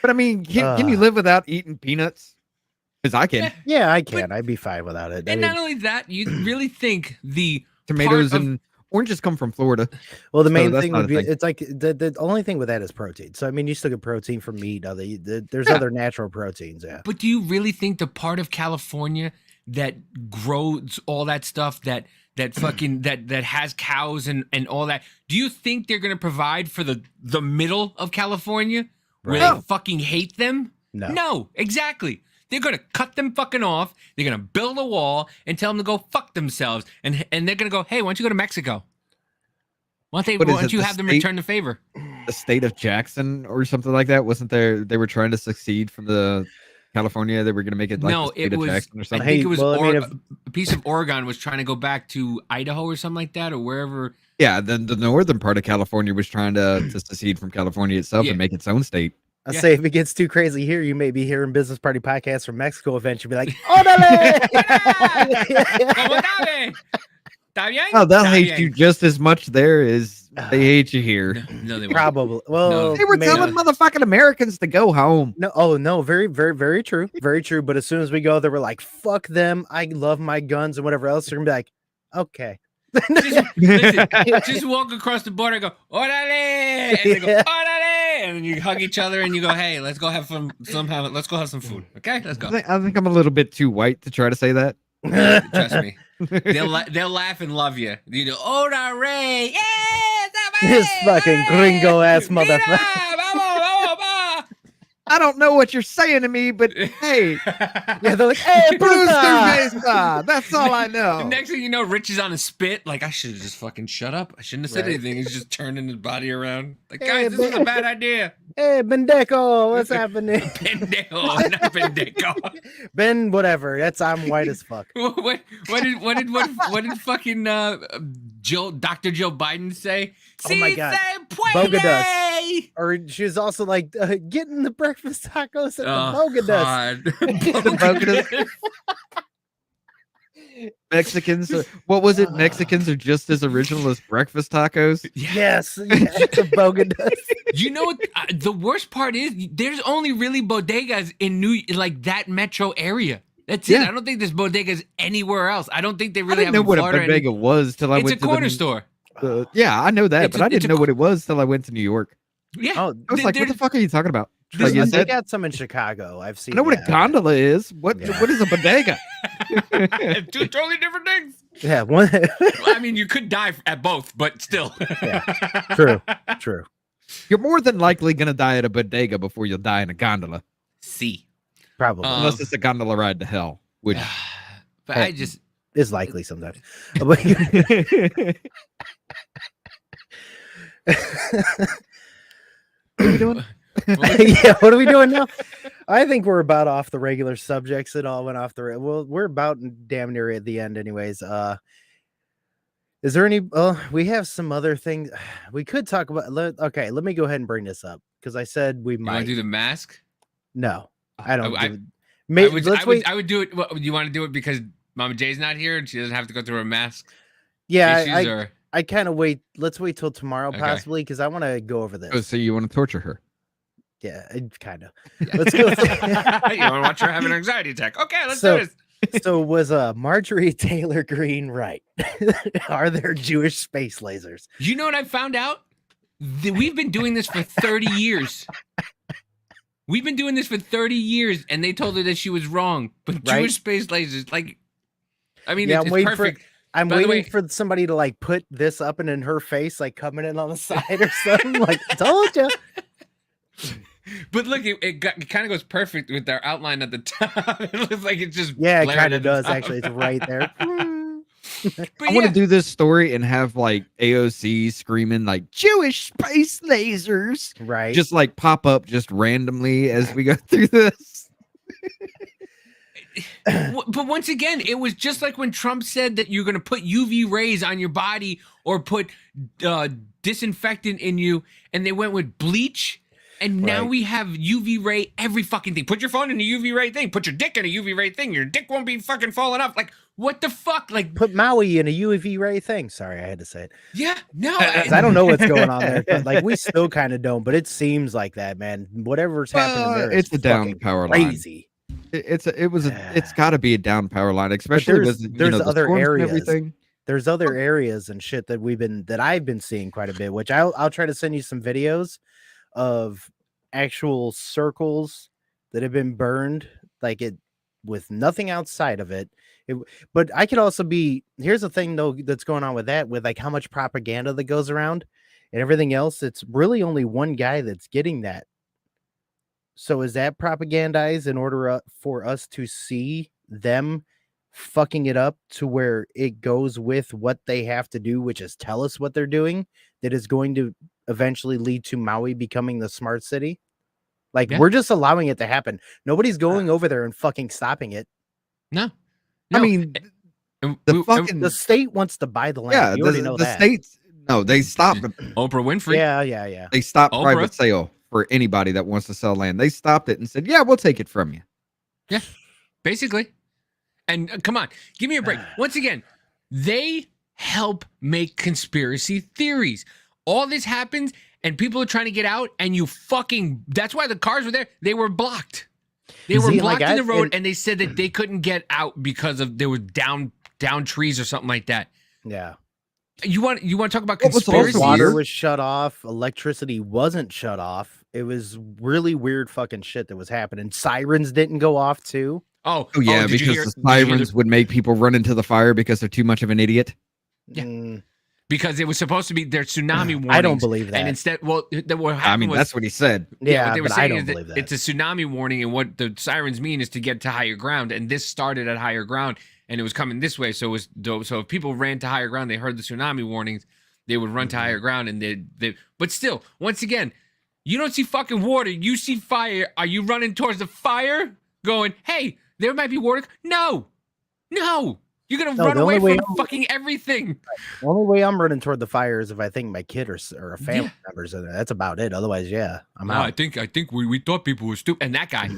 But I mean, can you live without eating peanuts? Because I can. Yeah, I can. I'd be fine without it. I And mean, not only that, you really think the Tomatoes part of- and oranges come from Florida. well, the so main that's thing not would a be thing. it's like the only thing with that is protein. So I mean, you still get protein from meat. There's other natural proteins. Yeah. But do you really think the part of California that grows all that stuff that fucking that has cows and all that, do you think they're gonna provide for the middle of California where Right. they fucking hate them? No. No, exactly. They're gonna cut them fucking off. They're gonna build a wall and tell them to go fuck themselves. And they're gonna go, hey, why don't you go to Mexico? Why don't What is don't it, you the have them state- return the favor? the state of Jackson or something like that? Wasn't there? They were trying to secede from the California. They were going to make it like No, the state it of was. Jackson or I something. think it was well, I mean, if- a piece of Oregon was trying to go back to Idaho or something like that, or wherever. Yeah, then the northern part of California was trying to secede from California itself Yeah. and make its own state. I Yeah. say if it gets too crazy here, you may be hearing Business Party podcasts from Mexico eventually. Be like, "Orale!" ¿Cómo sabe? ¿Está bien? Oh, they'll Está hate bien. you just as much there as they hate you here. No, they won't. Probably. Well, They were maybe. telling motherfucking Americans to go home. No, oh no, very, very, very true. Very true. But as soon as we go, they were like, fuck them. I love my guns and whatever else. They're gonna be like, okay. Listen, just walk across the border and go, orale! And they go, Yeah. orale! And then you hug each other and you go, hey, let's go have some let's go have some food. Okay, let's go. I think I'm a little bit too white to try to say that. Trust me. They'll laugh and love you. You know, orale! Yeah! This fucking gringo ass Mira, motherfucker. vamos, vamos, vamos. I don't know what you're saying to me, but hey, Yeah, they're like, hey, Bruce puta! Mesa, that's all I know. Next thing you know, Rich is on a spit. Like, I should have just fucking shut up. I shouldn't have said Right. anything. He's just turning his body around. Like, Hey, guys, this is a man. bad idea. Hey, Bendeco, what's happening? Pendejo, not pendejo. Ben, whatever. That's I'm white as fuck. What did fucking Dr. Joe Biden say? Oh my God. Bogados. Or she was also like getting the breakfast tacos at the Bogados. Bogados. Mexicans, what was it? Mexicans are just as original as breakfast tacos. Yes, the Bogados. You know what? The worst part is there's only really bodegas in like that metro area. That's it. Yeah. I don't think there's bodegas anywhere else. I don't think they I really didn't have know in what a Florida. bodega was till I It's a went to corner the, store. Yeah, I know that, It's but a- I it's a didn't know what it was till I went to New York. Yeah. Oh, I was like, what the fuck are you talking about? Like, they is that, got some in Chicago. I've I seen. know what a that. gondola is. What Yeah. what is a bodega? Two totally different things. Yeah, one. I mean, you could die at both, but still. True, true. You're more than likely gonna die at a bodega before you'll die in a gondola, See. Probably unless it's a gondola ride to hell. Which But Hey. I just is likely sometimes. what are we doing? Yeah, what are we doing now? I think we're about off the regular subjects. It all went off the. Well, we're about damn near at the end, anyways. Is there any? We have some other things we could talk about. Okay, let me go ahead and bring this up because I said we you want might. to do the mask? No, I don't. I- do it. I would do it. What, you want to do it because Mama Jay's not here and she doesn't have to go through a mask? Yeah, issues, I kind of wait. Let's wait till tomorrow, Okay. possibly, because I want to go over this. Oh, so you want to torture her? Yeah, kind of. Let's go. you want to watch her have an anxiety attack? Okay, let's So- do this. So was Marjorie Taylor Greene right? Are there Jewish space lasers? You know what I found out? We've been doing this for 30 years. We've been doing this for 30 years, and they told her that she was wrong. But Right? Jewish space lasers, like, I mean, Yeah, it's I'm waiting perfect. I'm By the waiting way- for somebody to like put this up and in her face, like coming in on the side or something. Like, told you. But look, it kind of goes perfect with their outline at the top. It looks like it's just Yeah, it blared kind at of the does top. actually. It's right there. But I want yeah, to do this story and have like AOC screaming like Jewish space lasers Right. just like pop up just randomly as we go through this. But once again, it was just like when Trump said that you're going to put UV rays on your body or put disinfectant in you, and they went with bleach. And now Right. we have UV ray every fucking thing. Put your phone in a UV ray thing. Put your dick in a UV ray thing. Your dick won't be fucking falling off. Like, what the fuck? Like, Put Maui in a UV ray thing. Sorry, I had to say it. yeah, no. 'Cause I don't know what's going on there. But, like, we still kind of don't, but it seems like that, man. Whatever's happening there, It's is a down fucking power line. crazy. It's got to be a down power line, especially there's- with there's the other storms and areas. everything. There's other areas and shit that I've been seeing quite a bit, which I'll try to send you some videos of actual circles that have been burned, like it with nothing outside of it. But I could also be here's the thing though that's going on with that, with like how much propaganda that goes around and everything else. It's really only one guy that's getting that. So is that propagandized in order for us to see them fucking it up to where it goes with what they have to do, which is tell us what they're doing, that is going to eventually lead to Maui becoming the smart city. Like Yeah. we're just allowing it to happen. Nobody's going over there and fucking stopping it. No. I mean, The state wants to buy the land. yeah, you already know the that. states. No, they stopped. Oprah Winfrey. Yeah. They stopped Oprah. private sale for anybody that wants to sell land. They stopped it and said, "Yeah, we'll take it from you." Yeah, basically. And come on, give me a break. Once again, they help make conspiracy theories. All this happens, and people are trying to get out, and you fucking. That's why the cars were there. They were blocked. They were See, blocked like in the road, and they said that they couldn't get out because of there were down trees or something like that. Yeah. You want to talk about What was also conspiracy? Water was shut off. Electricity wasn't shut off. It was really weird fucking shit that was happening. Sirens didn't go off too. Oh yeah, did you because hear- the did you hear sirens would make people run into the fire because they're too much of an idiot. Yeah. Because it was supposed to be their tsunami warnings. I don't believe that. And instead, what I happened mean, was, that's what he said. what they were but saying I don't is that believe that. it's a tsunami warning, and what the sirens mean is to get to higher ground. And this started at higher ground, and it was coming this way. So if people ran to higher ground, they heard the tsunami warnings, they would run to higher ground, and they. But still, once again, you don't see fucking water. You see fire. Are you running towards the fire, going, "Hey, there might be water"? No. You're gonna No, run the away only way from fucking everything. The only way I'm running toward the fire is if I think my kid or a family member's in there. That's about it. Otherwise, yeah, I'm No, out. I think we thought people were stupid. And that guy,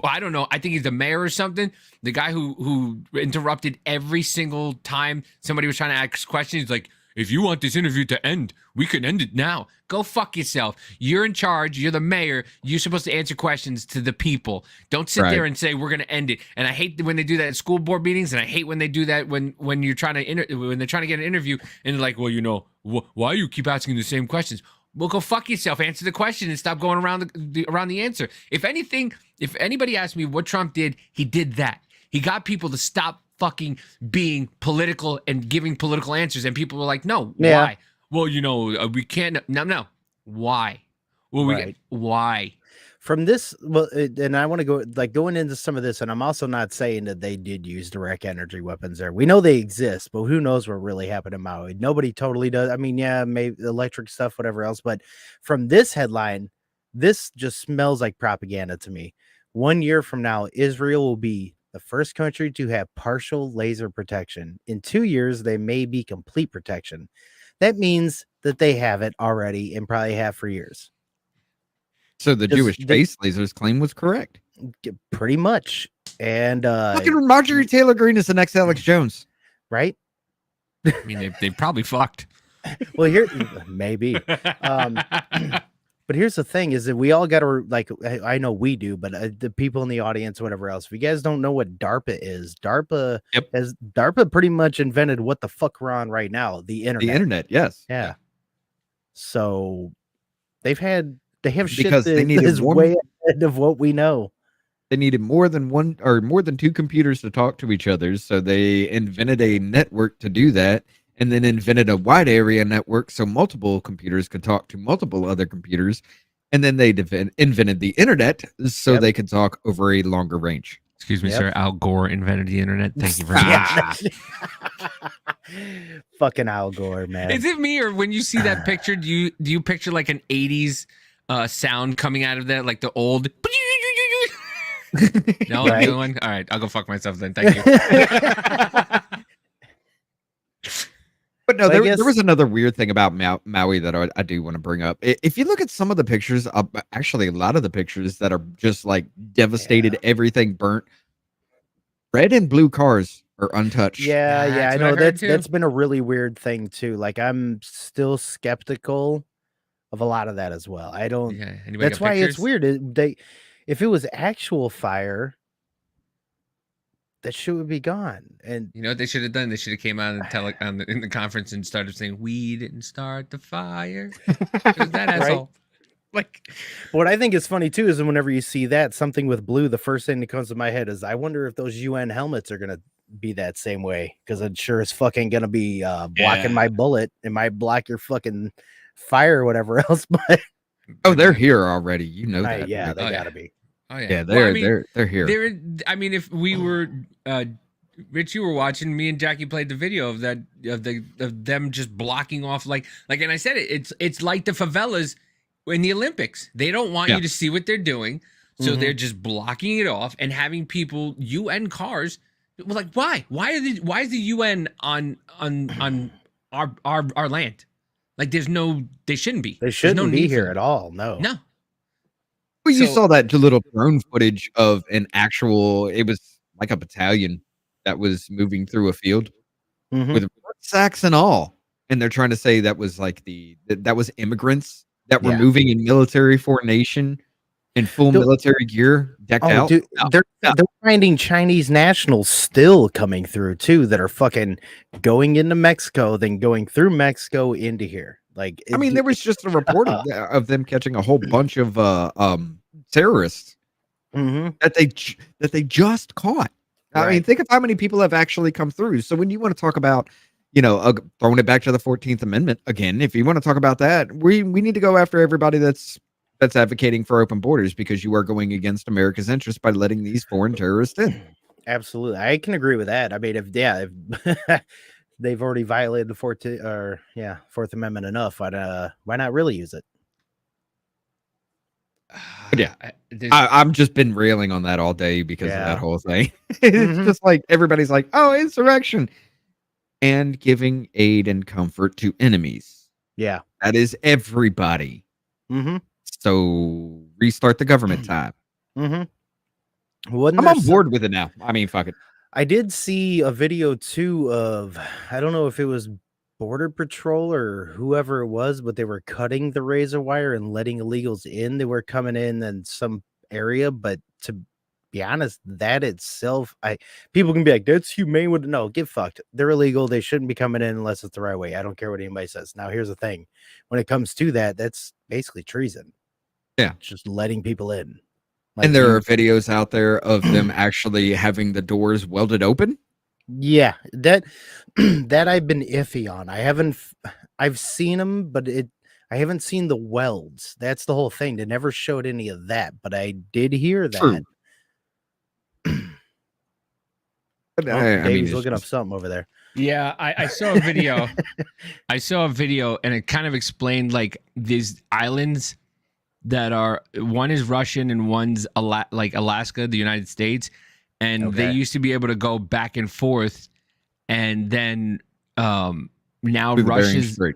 I don't know. I think he's the mayor or something. The guy who interrupted every single time somebody was trying to ask questions. He's like, if you want this interview to end, we can end it now. Go fuck yourself. You're in charge. You're the mayor. You're supposed to answer questions to the people. Don't sit there and say we're gonna end it. And I hate when they do that at school board meetings, and I hate when they do that when you're trying to when they're trying to get an interview and they're like, well, why you keep asking the same questions? Well, go fuck yourself. Answer the question and stop going around the answer. If anything, if anybody asked me what Trump did, he did that. He got people to stop fucking being political and giving political answers, and people were like, no, why? Well, we can't. No, why? Well, why? From this, and I want to go going into some of this, and I'm also not saying that they did use direct energy weapons there. We know they exist, but who knows what really happened in Maui? Nobody totally does. I mean, yeah, maybe electric stuff, whatever else. But from this headline, this just smells like propaganda to me. 1 year from now, Israel will be the first country to have partial laser protection. In 2 years, they may be complete protection. That means that they have it already and probably have for years. So the Jewish space lasers claim was correct. Pretty much. And fucking Marjorie Taylor Greene is the next Alex Jones. Right? I mean, they probably fucked. Well, here, maybe. But here's the thing is that we all got to, I know we do, but the people in the audience, whatever else, if you guys don't know what DARPA is, DARPA pretty much invented what the fuck we're on right now, the internet. The internet, yes. Yeah. So they have shit because they needed is way ahead of what we know. They needed more than two computers to talk to each other, so they invented a network to do that. And then invented a wide area network so multiple computers could talk to multiple other computers. And then they invented the internet so they could talk over a longer range. Excuse me, sir. Al Gore invented the internet. Thank you very much. Fucking Al Gore, man. Is it me, or when you see that picture, do you picture like an 80s sound coming out of that, like the old... No, right. The one? All right, I'll go fuck myself then. Thank you. But no, there was another weird thing about Maui that I do want to bring up. If you look at some of the pictures, actually a lot of the pictures that are just like devastated, everything burnt, red and blue cars are untouched. Yeah, I know that's been a really weird thing too. Like I'm still skeptical of a lot of that as well. I don't. Yeah, that's why it's weird. If it was actual fire, that shit would be gone. And you know what they should have done? They should have came out and in the conference and started saying, "We didn't start the fire." It was that asshole. Like, what I think is funny too is whenever you see that something with blue, the first thing that comes to my head is I wonder if those UN helmets are gonna be that same way, because it sure is fucking gonna be blocking my bullet. It might block your fucking fire or whatever else. But they're here already. You know that. Yeah, they gotta be. Oh yeah, they're here. I mean, if we were Rich, you were watching. Me and Jackie played the video of that of them just blocking off like, and I said it's like the favelas in the Olympics. They don't want you to see what they're doing, so they're just blocking it off and having people UN cars. Well, like why? Why is the UN on our land? Like they shouldn't be. They shouldn't be here at at all. No. No. Well, you So- saw that little drone footage of an actual. It was like a battalion that was moving through a field Mhm. with sacks and all, and they're trying to say that was like that was immigrants that were Yeah. moving in military formation in full Dude- military gear, decked Oh, out. dude, No. they're finding Chinese nationals still coming through too that are fucking going into Mexico, then going through Mexico into here. Like, I mean, there was just a report of them catching a whole bunch of terrorists Mhm. that they just caught. I mean, Right. think of how many people have actually come through. So when you want to talk about, throwing it back to the 14th Amendment again, if you want to talk about that, we need to go after everybody that's advocating for open borders, because you are going against America's interests by letting these foreign terrorists in. Absolutely, I can agree with that. I mean, if they've already violated the Fourth Amendment enough, why not really use it? Yeah. There's- I've just been railing on that all day because of Yeah. that whole thing. It's Mhm. just like everybody's like, oh, insurrection, and giving aid and comfort to enemies. Yeah. That is everybody. Mm-hmm. So restart the government time. Mm-hmm. I'm on board with it now. I mean, fuck it. I did see a video too of, I don't know if it was Border Patrol or whoever it was, but they were cutting the razor wire and letting illegals in. They were coming in some area, but to be honest, that itself, people can be like, that's humane. No, get fucked. They're illegal. They shouldn't be coming in unless it's the right way. I don't care what anybody says. Now, here's the thing: when it comes to that, that's basically treason. Yeah, just letting people in. And there are videos out there of them actually having the doors welded open. Yeah, that I've been iffy on. I've seen them, but I haven't seen the welds. That's the whole thing. They never showed any of that, but I did hear that. True. Oh, I mean, Dave's it's looking up just- something over there. Yeah, I saw a video. I saw a video, and it kind of explained like these islands that are, one is Russian and one's like Alaska, the United States, and they Okay. used to be able to go back and forth, and then now Through the Bering Russia's Strait.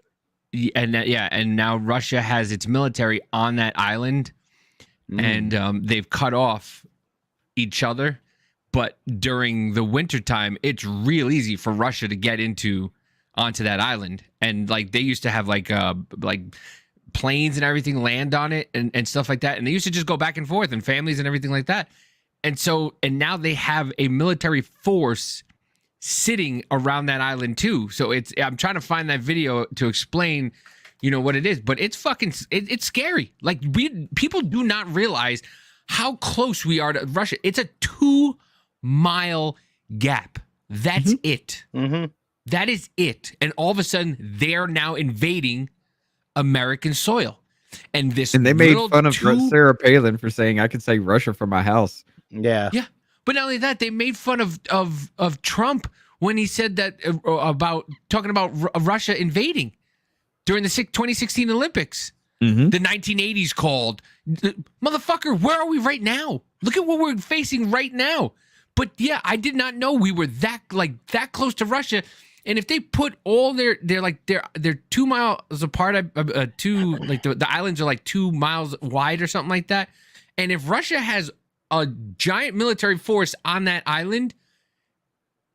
and now Russia has its military on that island, and they've cut off each other. But during the wintertime, it's real easy for Russia to get onto that island. And like they used to have like planes and everything land on it and stuff like that. And they used to just go back and forth, and families and everything like that. And now they have a military force sitting around that island too. So I'm trying to find that video to explain, what it is, but it's fucking, it's scary. Like people do not realize how close we are to Russia. It's a 2-mile gap. That's it. Mm-hmm. That is it. And all of a sudden, they're now invading American soil. And And they made fun of Sarah Palin for saying I could say Russia from my house. Yeah. Yeah. But not only that, they made fun of Trump when he said that about talking about Russia invading during the 2016 Olympics. Mm-hmm. The 1980s called. Motherfucker, where are we right now? Look at what we're facing right now. But yeah, I did not know we were that close to Russia. And if they put all they're 2 miles apart, the islands are like 2 miles wide or something like that. And if Russia has a giant military force on that island,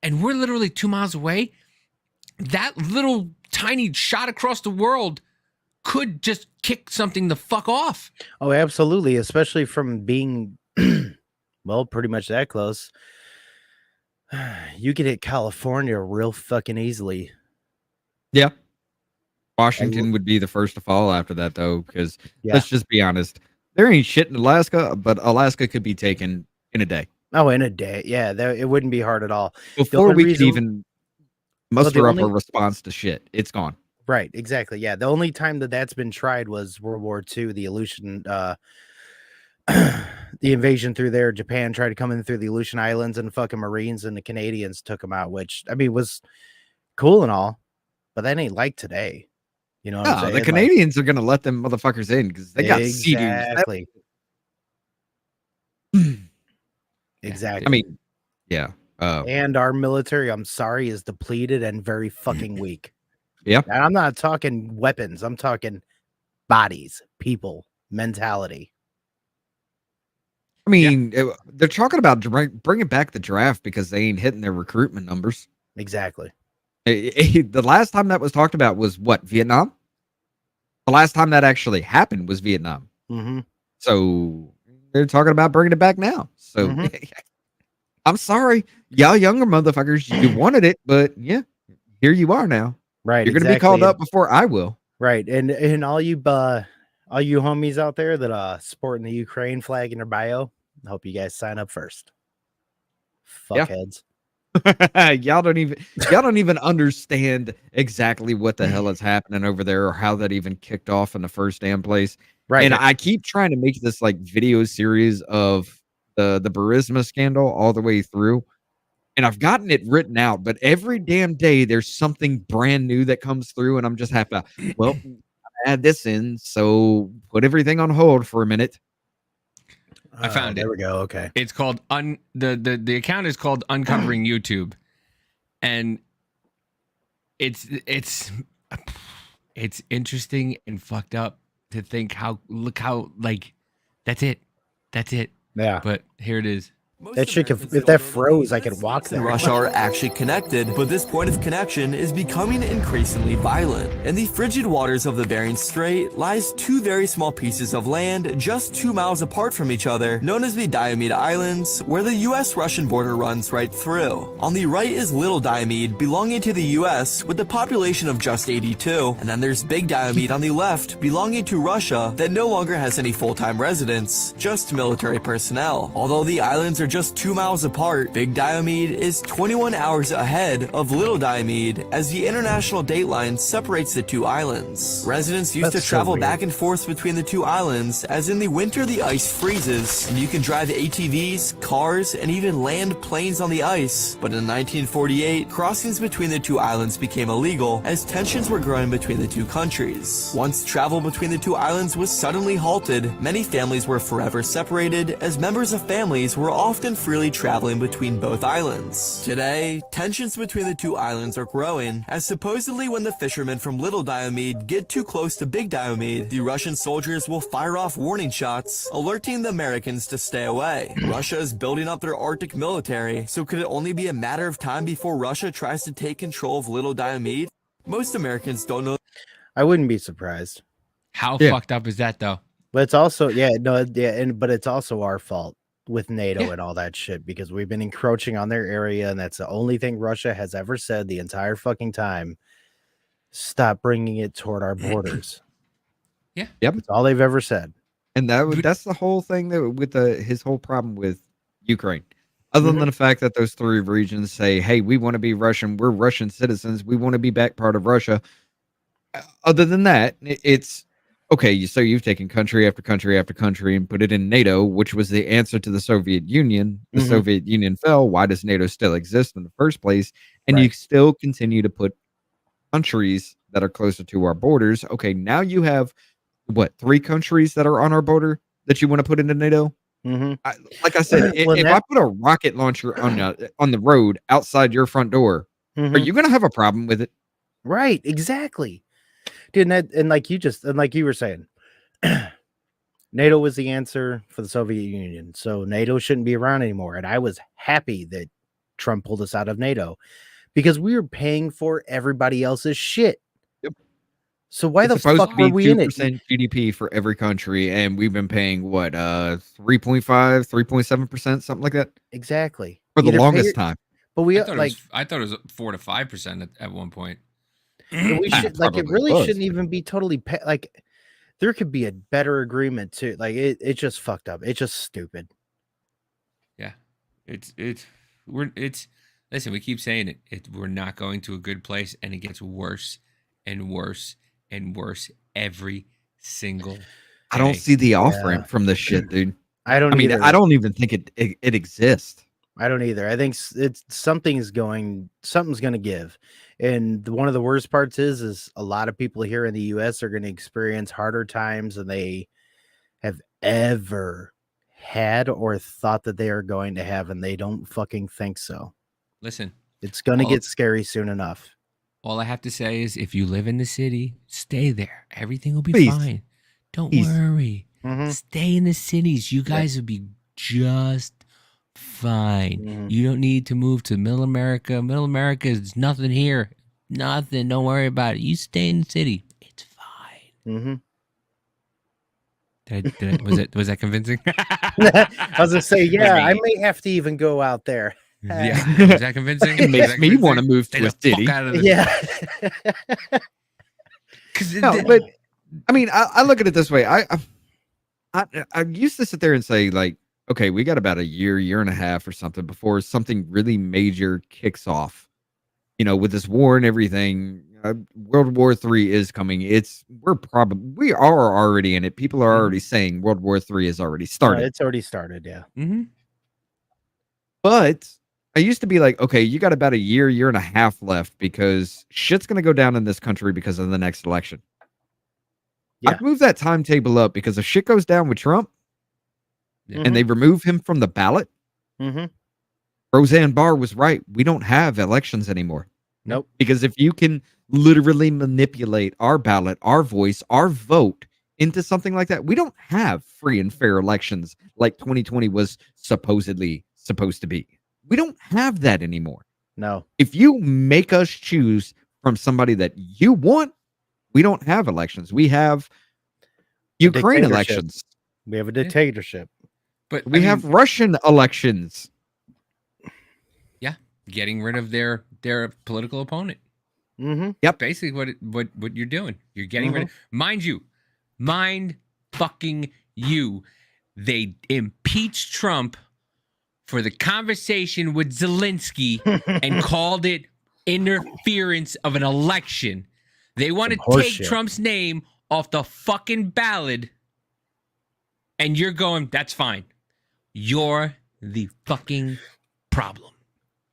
and we're literally 2 miles away, that little tiny shot across the world could just kick something the fuck off. Oh, absolutely. Especially from being, well, pretty much that close. You could hit California real fucking easily. Yeah. Washington would be the first to fall after that, though, because let's just be honest. There ain't shit in Alaska, but Alaska could be taken in a day. Oh, in a day. Yeah, it wouldn't be hard at all. Before we could even muster up a response to shit, it's gone. Right, exactly. Yeah, the only time that's been tried was World War II, the Aleutian the invasion through there. Japan tried to come in through the Aleutian Islands, and fucking Marines and the Canadians took them out, which I mean was cool and all, but that ain't like today. You know what I'm saying? The Canadians are gonna let them motherfuckers in because they got exactly. Exactly. I mean, yeah. And our military, I'm sorry, is depleted and very fucking weak. Yeah. And I'm not talking weapons. I'm talking bodies, people, mentality. I mean, they're talking about bringing back the draft because they ain't hitting their recruitment numbers. Exactly. The last time that was talked about was what, Vietnam? The last time that actually happened was Vietnam. Mm-hmm. So they're talking about bringing it back now. So I'm sorry, y'all younger motherfuckers, you wanted it, but yeah, here you are now. Right. You're going to be called up before I will. Right. And all you homies out there that sporting the Ukraine flag in their bio, I hope you guys sign up first. Fuckheads. Y'all don't even understand exactly what the hell is happening over there or how that even kicked off in the first damn place. Right. And I keep trying to make this like video series of the Burisma scandal all the way through. And I've gotten it written out, but every damn day there's something brand new that comes through, and I'm just have to, well, add this in, so put everything on hold for a minute. I found it. There we go. Okay. It's called the account is called Uncovering YouTube, and it's interesting and fucked up to think how like that's it. Yeah. But here it is. That shit could, if that froze, I could walk there. Russia are actually connected, but this point of connection is becoming increasingly violent. In the frigid waters of the Bering Strait lies two very small pieces of land just 2 miles apart from each other, known as the Diomede Islands, where the US-Russian border runs right through. On the right is Little Diomede, belonging to the US, with a population of just 82, and then there's Big Diomede on the left, belonging to Russia, that no longer has any full-time residents, just military personnel. Although the islands are just 2 miles apart, Big Diomede is 21 hours ahead of Little Diomede, as the international date line separates the two islands. Residents used to travel back and forth between the two islands, as in the winter the ice freezes, and you can drive ATVs, cars, and even land planes on the ice. But in 1948, crossings between the two islands became illegal, as tensions were growing between the two countries. Once travel between the two islands was suddenly halted, many families were forever separated, as members of families were often freely traveling between both islands. Today, tensions between the two islands are growing, as supposedly when the fishermen from Little Diomede get too close to Big Diomede, the Russian soldiers will fire off warning shots, alerting the Americans to stay away. Russia is building up their Arctic military, so could it only be a matter of time before Russia tries to take control of Little Diomede? Most Americans don't know. I wouldn't be surprised. How fucked up is that though? But it's also but it's also our fault with NATO and all that shit, because we've been encroaching on their area, and that's the only thing Russia has ever said the entire fucking time. Stop bringing it toward our borders. Yeah. Yep. That's all they've ever said. And that's the whole thing that with his whole problem with Ukraine. Other than the fact that those three regions say, hey, we want to be Russian, we're Russian citizens, we want to be back part of Russia. Other than that, it's okay, so you've taken country after country after country and put it in NATO, which was the answer to the Soviet Union. The Soviet Union fell. Why does NATO still exist in the first place? And you still continue to put countries that are closer to our borders. Okay, now you have, what, 3 countries that are on our border that you want to put into NATO? Like I said, if I put a rocket launcher on the road outside your front door, are you going to have a problem with it? Right, exactly. Dude, and like you were saying, NATO was the answer for the Soviet Union, so NATO shouldn't be around anymore. And I was happy that Trump pulled us out of NATO because we were paying for everybody else's shit. Yep. So why the fuck were we in it? 2% GDP for every country, and we've been paying what 3.5, 3.7%, something like that. Exactly. For the longest time. But we I thought it was 4 to 5% at one point. We should it really shouldn't even be totally like there could be a better agreement too. Like it's just fucked up. It's just stupid. Yeah. Listen, we keep saying it. We're not going to a good place, and it gets worse and worse and worse every single day. I don't see the off ramp from this shit, dude. I don't either. I don't even think it exists. I don't either. I think something's going to give. And one of the worst parts is a lot of people here in the US are going to experience harder times than they have ever had or thought that they are going to have, and they don't fucking think so. Listen, it's going to get scary soon enough. All I have to say is if you live in the city, stay there. Everything will be fine. Don't worry. Mm-hmm. Stay in the cities. You guys will be just fine. Mm-hmm. You don't need to move to Middle America. Middle America is nothing here. Nothing. Don't worry about it. You stay in the city. It's fine. Mm-hmm. Was that convincing? I was gonna say, yeah, I may have to even go out there. Yeah, is that convincing? It makes me want to move to a city. Yeah. No, but I mean, I look at it this way. I used to sit there and say, like, okay, we got about a year and a half or something before something really major kicks off. You know, with this war and everything, World War III is coming. We are already in it. People are already saying World War III has already started. It's already started, yeah. Mm-hmm. But I used to be like, okay, you got about a year and a half left because shit's going to go down in this country because of the next election. Yeah. I'd move that timetable up because if shit goes down with Trump and they remove him from the ballot, Roseanne Barr was right. We don't have elections anymore. Nope. Because if you can literally manipulate our ballot, our voice, our vote into something like that, we don't have free and fair elections like 2020 was supposedly supposed to be. We don't have that anymore. No. If you make us choose from somebody that you want, we don't have elections. We have Ukraine elections. We have a dictatorship. But we have Russian elections. Yeah, getting rid of their political opponent. Mm-hmm. Yep. Basically, what you're doing, you're getting rid of. Mind fucking you. They impeached Trump for the conversation with Zelensky and called it interference of an election. They want to take Trump's name off the fucking ballot, and you're going, that's fine. You're the fucking problem.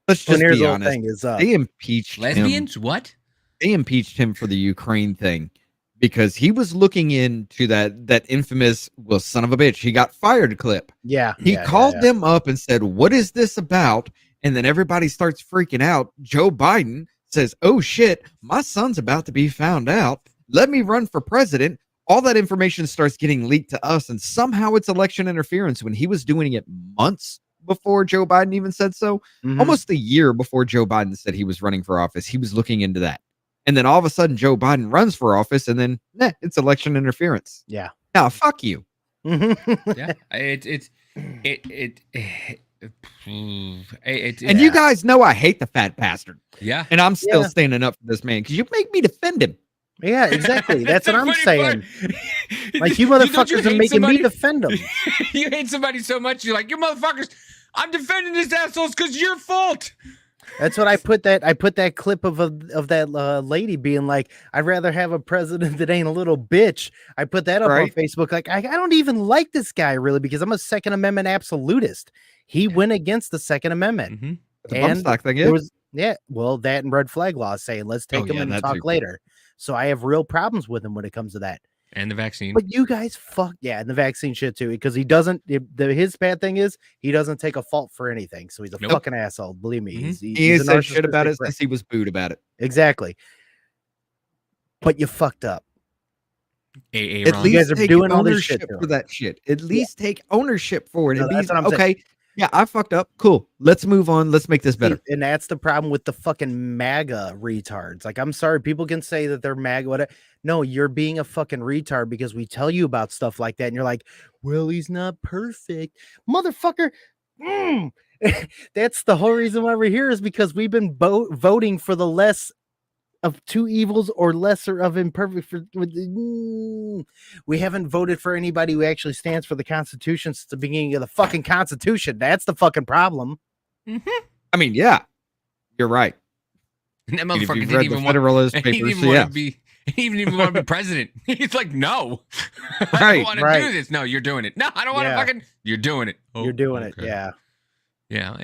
Let's just be honest. They impeached lesbians. Him. What? They impeached him for the Ukraine thing because he was looking into that infamous son of a bitch. He got fired clip. Yeah. He called them up and said, "What is this about?" And then everybody starts freaking out. Joe Biden says, "Oh shit, my son's about to be found out. Let me run for president." All that information starts getting leaked to us, and somehow it's election interference when he was doing it months before Joe Biden even said so. Almost a year before Joe Biden said he was running for office, he was looking into that. And then all of a sudden, Joe Biden runs for office, and then it's election interference. Yeah. Now, fuck you. Yeah. And you guys know I hate the fat bastard. Yeah. And I'm still standing up for this man because you make me defend him. Yeah, exactly. That's what I'm saying. Like, you motherfuckers are making me defend them. You hate somebody so much, you're like, you motherfuckers, I'm defending this assholes because your fault. That's what I put that clip of that lady being like, I'd rather have a president that ain't a little bitch. I put that up on Facebook. Like, I don't even like this guy really because I'm a Second Amendment absolutist. He went against the Second Amendment. The bump stock thing is. Well, that and red flag laws saying let's take him and talk later. So I have real problems with him when it comes to that. And the vaccine. But you guys and the vaccine shit too, because he doesn't. His bad thing is he doesn't take a fault for anything. So he's a fucking asshole. Believe me, he said shit about it since he was booed about it. Exactly. But you fucked up. At least you guys are doing all this shit for that shit. At least take ownership for it. No, and be okay. Yeah, I fucked up. Cool. Let's move on. Let's make this better. And that's the problem with the fucking MAGA retards. Like, I'm sorry, people can say that they're MAGA, whatever. No, you're being a fucking retard because we tell you about stuff like that, and you're like, well, he's not perfect. Motherfucker. That's the whole reason why we're here is because we've been voting for the less of two evils or lesser of imperfect. We haven't voted for anybody who actually stands for the Constitution since the beginning of the fucking Constitution. That's the fucking problem. I mean, yeah, you're right. And that motherfucker didn't even want to be. He even want to be president. He's like, no, I Right, don't want to do this. No, you're doing it. No, I don't want to Yeah. fucking. You're doing it. Oh, You're doing it. okay. Yeah. Yeah,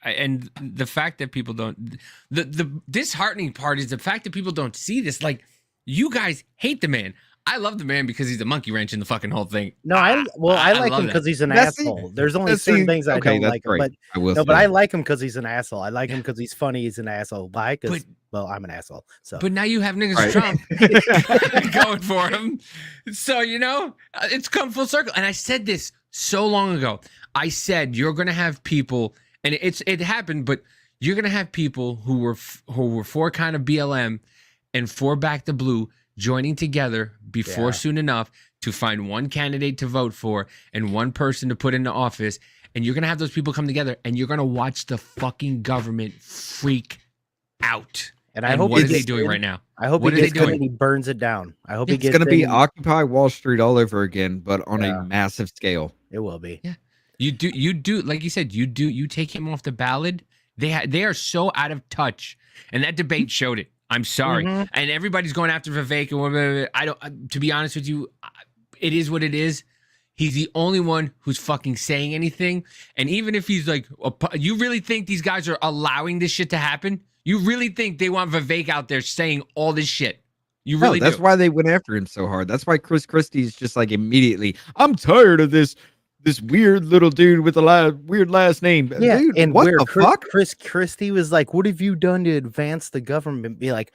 and the fact that people don't, the disheartening part is the fact that people don't see this. Like, you guys hate the man. I love the man because he's a monkey wrench in the fucking whole thing. No, I like love him that. because he's an That's the- asshole. There's only that's certain the- things I okay, don't that's like, great. but I will no, but say. I like him because he's an asshole. I like him because he's funny. He's an asshole. Why? Because well, I'm an asshole. So But now you have niggas Right. Trump going for him. So, it's come full circle. And I said this so long ago. I said, you're going to have people, and it happened, but you're going to have people who were for kind of BLM and for Back to Blue joining together before soon enough to find one candidate to vote for and one person to put into office. And you're going to have those people come together and you're going to watch the fucking government freak out. and I hope what he are they gets doing in. right now? I hope What he are they gets in doing? and he burns it down. I hope he It's gets going to be in. Occupy Wall Street all over again, but on Yeah. a massive scale. It will be. Yeah. You do, like you said, you take him off the ballot. They are so out of touch. And that debate showed it. I'm sorry. Mhm. And everybody's going after Vivek and whatever. I don't, to be honest with you, it is what it is. He's the only one who's fucking saying anything. And even if he's like, you really think these guys are allowing this shit to happen? You really think they want Vivek out there saying all this shit? You really that's do. why they went after him so hard. That's why Chris Christie's just like immediately, I'm tired of this weird little dude with a weird last name. Yeah, Dude, and what where the Chris, fuck? Chris Christie was like, "What have you done to advance the government?" Be like,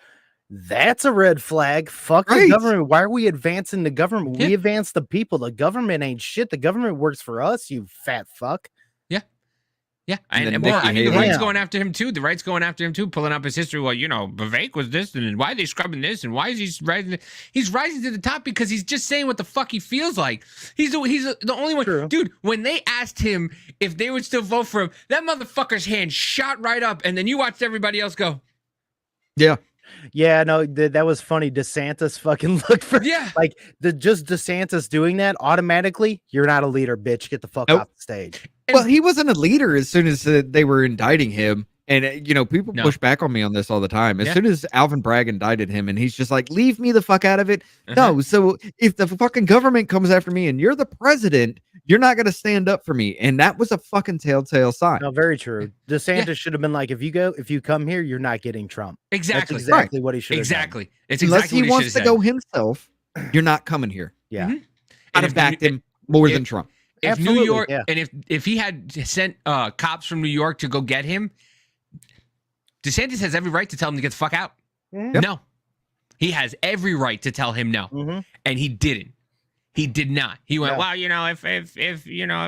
"That's a red flag. Fuck the Right. government. Why are we advancing the government? Yeah. We advance the people. The government ain't shit. The government works for us. You fat fuck." Yeah, And then and well, Nikki I mean, the Haley. right's Yeah. going after him too. The right's going after him too, pulling up his history. Well, Vivek was this, and why are they scrubbing this, and why is he rising? He's rising to the top because he's just saying what the fuck he feels like. He's the only one, True. dude. When they asked him if they would still vote for him, that motherfucker's hand shot right up, and then you watched everybody else go, Yeah. Yeah, no, that was funny. DeSantis fucking looked for yeah, like just DeSantis doing that automatically. You're not a leader, bitch. Get the fuck Nope. off the stage. Well, he wasn't a leader as soon as they were indicting him. And, people No. push back on me on this all the time. As Yeah. soon as Alvin Bragg indicted him and he's just like, leave me the fuck out of it. Uh-huh. No. So if the fucking government comes after me and you're the president, you're not going to stand up for me. And that was a fucking telltale sign. No, very true. DeSantis should have been like, if you come here, you're not getting Trump. exactly, That's exactly what he should have exactly. It's Unless exactly he what wants should to have go himself, you're not coming here. Yeah. Mhm. I'd And have if backed New- him more if- than Trump. If New Absolutely, York, yeah. and if he had sent cops from New York to go get him, DeSantis has every right to tell him to get the fuck out. Mhm. No, he has every right to tell him no, Mhm. and he didn't. He did not. He went, No. well, if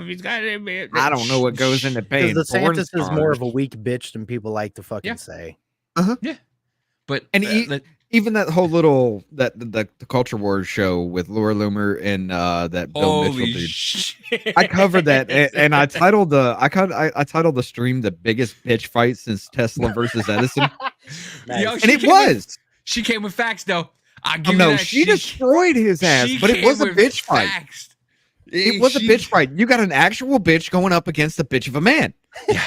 he's got it, I don't know what goes into paying Because porn DeSantis is more stars. of a weak bitch than people like to fucking Yeah. say. But And even that whole little the Culture Wars show with Laura Loomer and that Bill Mitchell holy dude. shit! I covered that and I titled I titled the stream "The Biggest Bitch Fight Since Tesla versus Edison," Nice. Yo, and she it came with- was. She came with facts, though. I Oh, give you no, that. she destroyed his ass, she but it was a came with bitch fight. facts. It was a She- bitch fight. You got an actual bitch going up against a bitch of a man.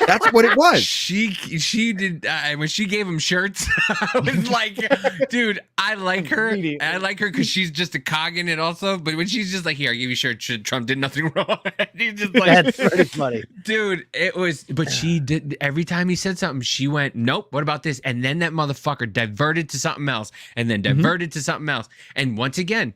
That's what it was. She did when she gave him shirts. I was like, dude, I like her. Immediately. I like her because she's just a cog in it, also. But when she's just like, here, I give you a shirt. Trump did nothing wrong. He's just like, That's pretty funny. dude, it was. But she did every time he said something, she went, nope. What about this? And then that motherfucker diverted to something else, and then diverted to something else. And once again,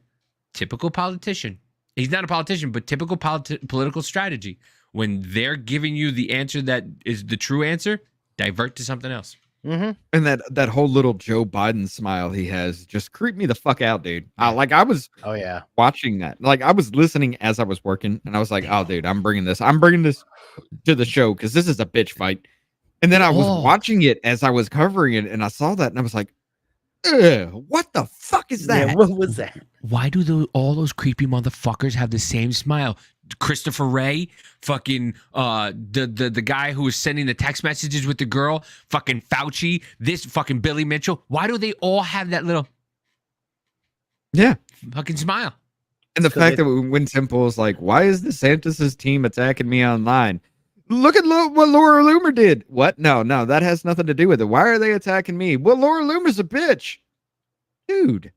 typical politician. He's not a politician, but typical political strategy. When they're giving you the answer that is the true answer, divert to something else. Mm-hmm. And that whole little Joe Biden smile he has just creeped me the fuck out, dude. I was Oh yeah. watching that. Like I was listening as I was working, and I was like, "Oh, dude, I'm bringing this to the show because this is a bitch fight." And then I was watching it as I was covering it, and I saw that, and I was like, "Ugh, what the fuck is that?" Yeah, what was that? Why do all those creepy motherfuckers have the same smile? Christopher Wray, fucking the guy who was sending the text messages with the girl, fucking Fauci, this fucking Billy Mitchell. Why do they all have that little Yeah. fucking smile? And the So fact they- that when Simple is like, "Why is DeSantis' team attacking me online?" Look at what Laura Loomer did. What? No, that has nothing to do with it. Why are they attacking me? Well, Laura Loomer's a bitch. dude.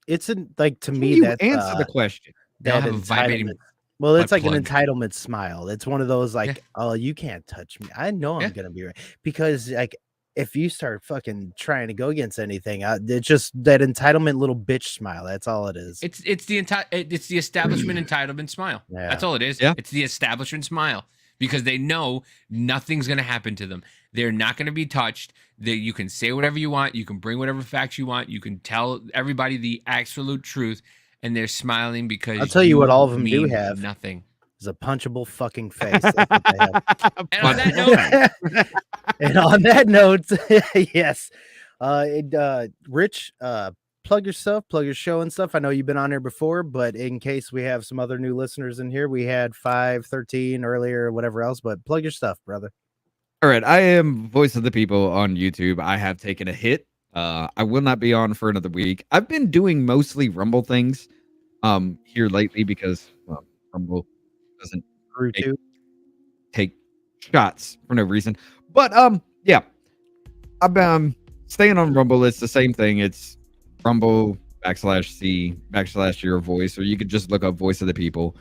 It's like to Can me you that answer the question. They'll that have a vibrating entitlement. Well, it's butt like an plug. entitlement smile. It's one of those like, Yeah. oh, you can't touch me. I know I'm Yeah. gonna be right because like if you start fucking trying to go against anything, it's just that entitlement little bitch smile. That's all it is. It's the establishment entitlement smile. Yeah. That's all it is. Yeah. It's the establishment smile because they know nothing's going to happen to them. They're not going to be touched. You can say whatever you want. You can bring whatever facts you want. You can tell everybody the absolute truth, and they're smiling because I'll tell you what all of them do mean have. nothing. Is a punchable fucking face. That's what they have. And on that note, And on that note, yes. Rich, plug your stuff, plug your show and stuff. I know you've been on here before, but in case we have some other new listeners in here, we had 513 earlier or whatever else, but plug your stuff, brother. All right, I am Voice of the People on YouTube. I have taken a hit. I will not be on for another week. I've been doing mostly Rumble things here lately because Rumble doesn't take shots for no reason. But yeah, I'm staying on Rumble. It's the same thing. It's Rumble /C/ your voice, or you could just look up Voice of the People.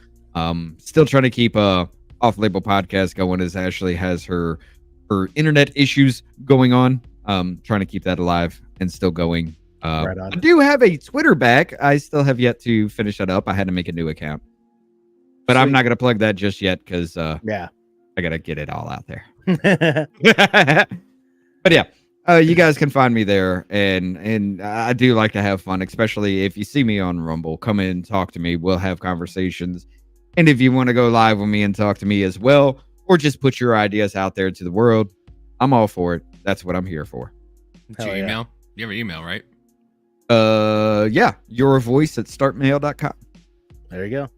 Still trying to keep a off-label podcast going as Ashley has her internet issues going on. Trying to keep that alive and still going. Right on. I do have a Twitter back. I still have yet to finish that up. I had to make a new account, but I'm not going to plug that just yet because yeah, I got to get it all out there. But yeah, you guys can find me there, and I do like to have fun, especially if you see me on Rumble. Come in, talk to me. We'll have conversations, and if you want to go live with me and talk to me as well, or just put your ideas out there to the world, I'm all for it. That's what I'm here for. What's your email? You have an email, right? Yeah, yourvoice@startmail.com. There you go.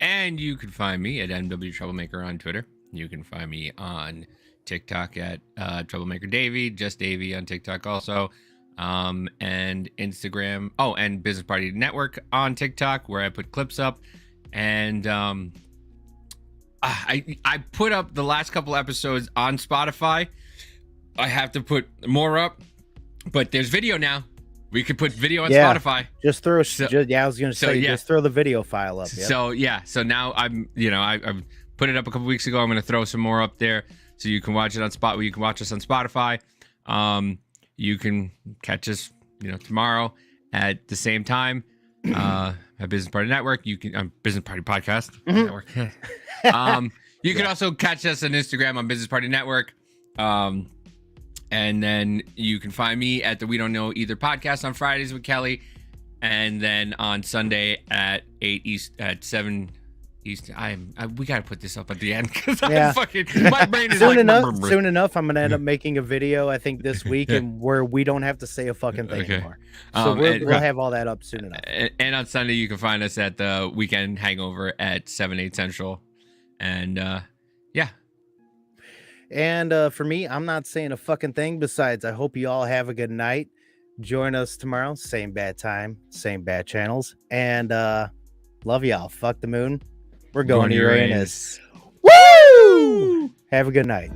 And you can find me at MW Troublemaker on Twitter. You can find me on TikTok at Troublemaker Davey, just Davey on TikTok also. And Instagram. Oh, and Business Party Network on TikTok where I put clips up. And I put up the last couple episodes on Spotify. I have to put more up, but there's video now. We could put video on Spotify. Just throw. I was gonna say, just throw the video file up. Yep. So now I've put it up a couple weeks ago. I'm gonna throw some more up there so you can watch it on You can watch us on Spotify. You can catch us, tomorrow at the same time. At Business Party Network. You can Business Party Podcast Network. You can also catch us on Instagram on Business Party Network. And then you can find me at the We Don't Know Either podcast on Fridays with Kelly. And then on Sunday at 7 East. We got to put this up at the end because my brain is soon enough, I'm going to end up making a video, I think, this week and where we don't have to say a fucking thing anymore. So we'll have all that up soon enough. And on Sunday, you can find us at the Weekend Hangover at 7/8 Central. And yeah. And for me, I'm not saying a fucking thing. Besides, I hope you all have a good night. Join us tomorrow. Same bad time, same bad channels. And love y'all. Fuck the moon. We're going to Uranus. Woo! Have a good night.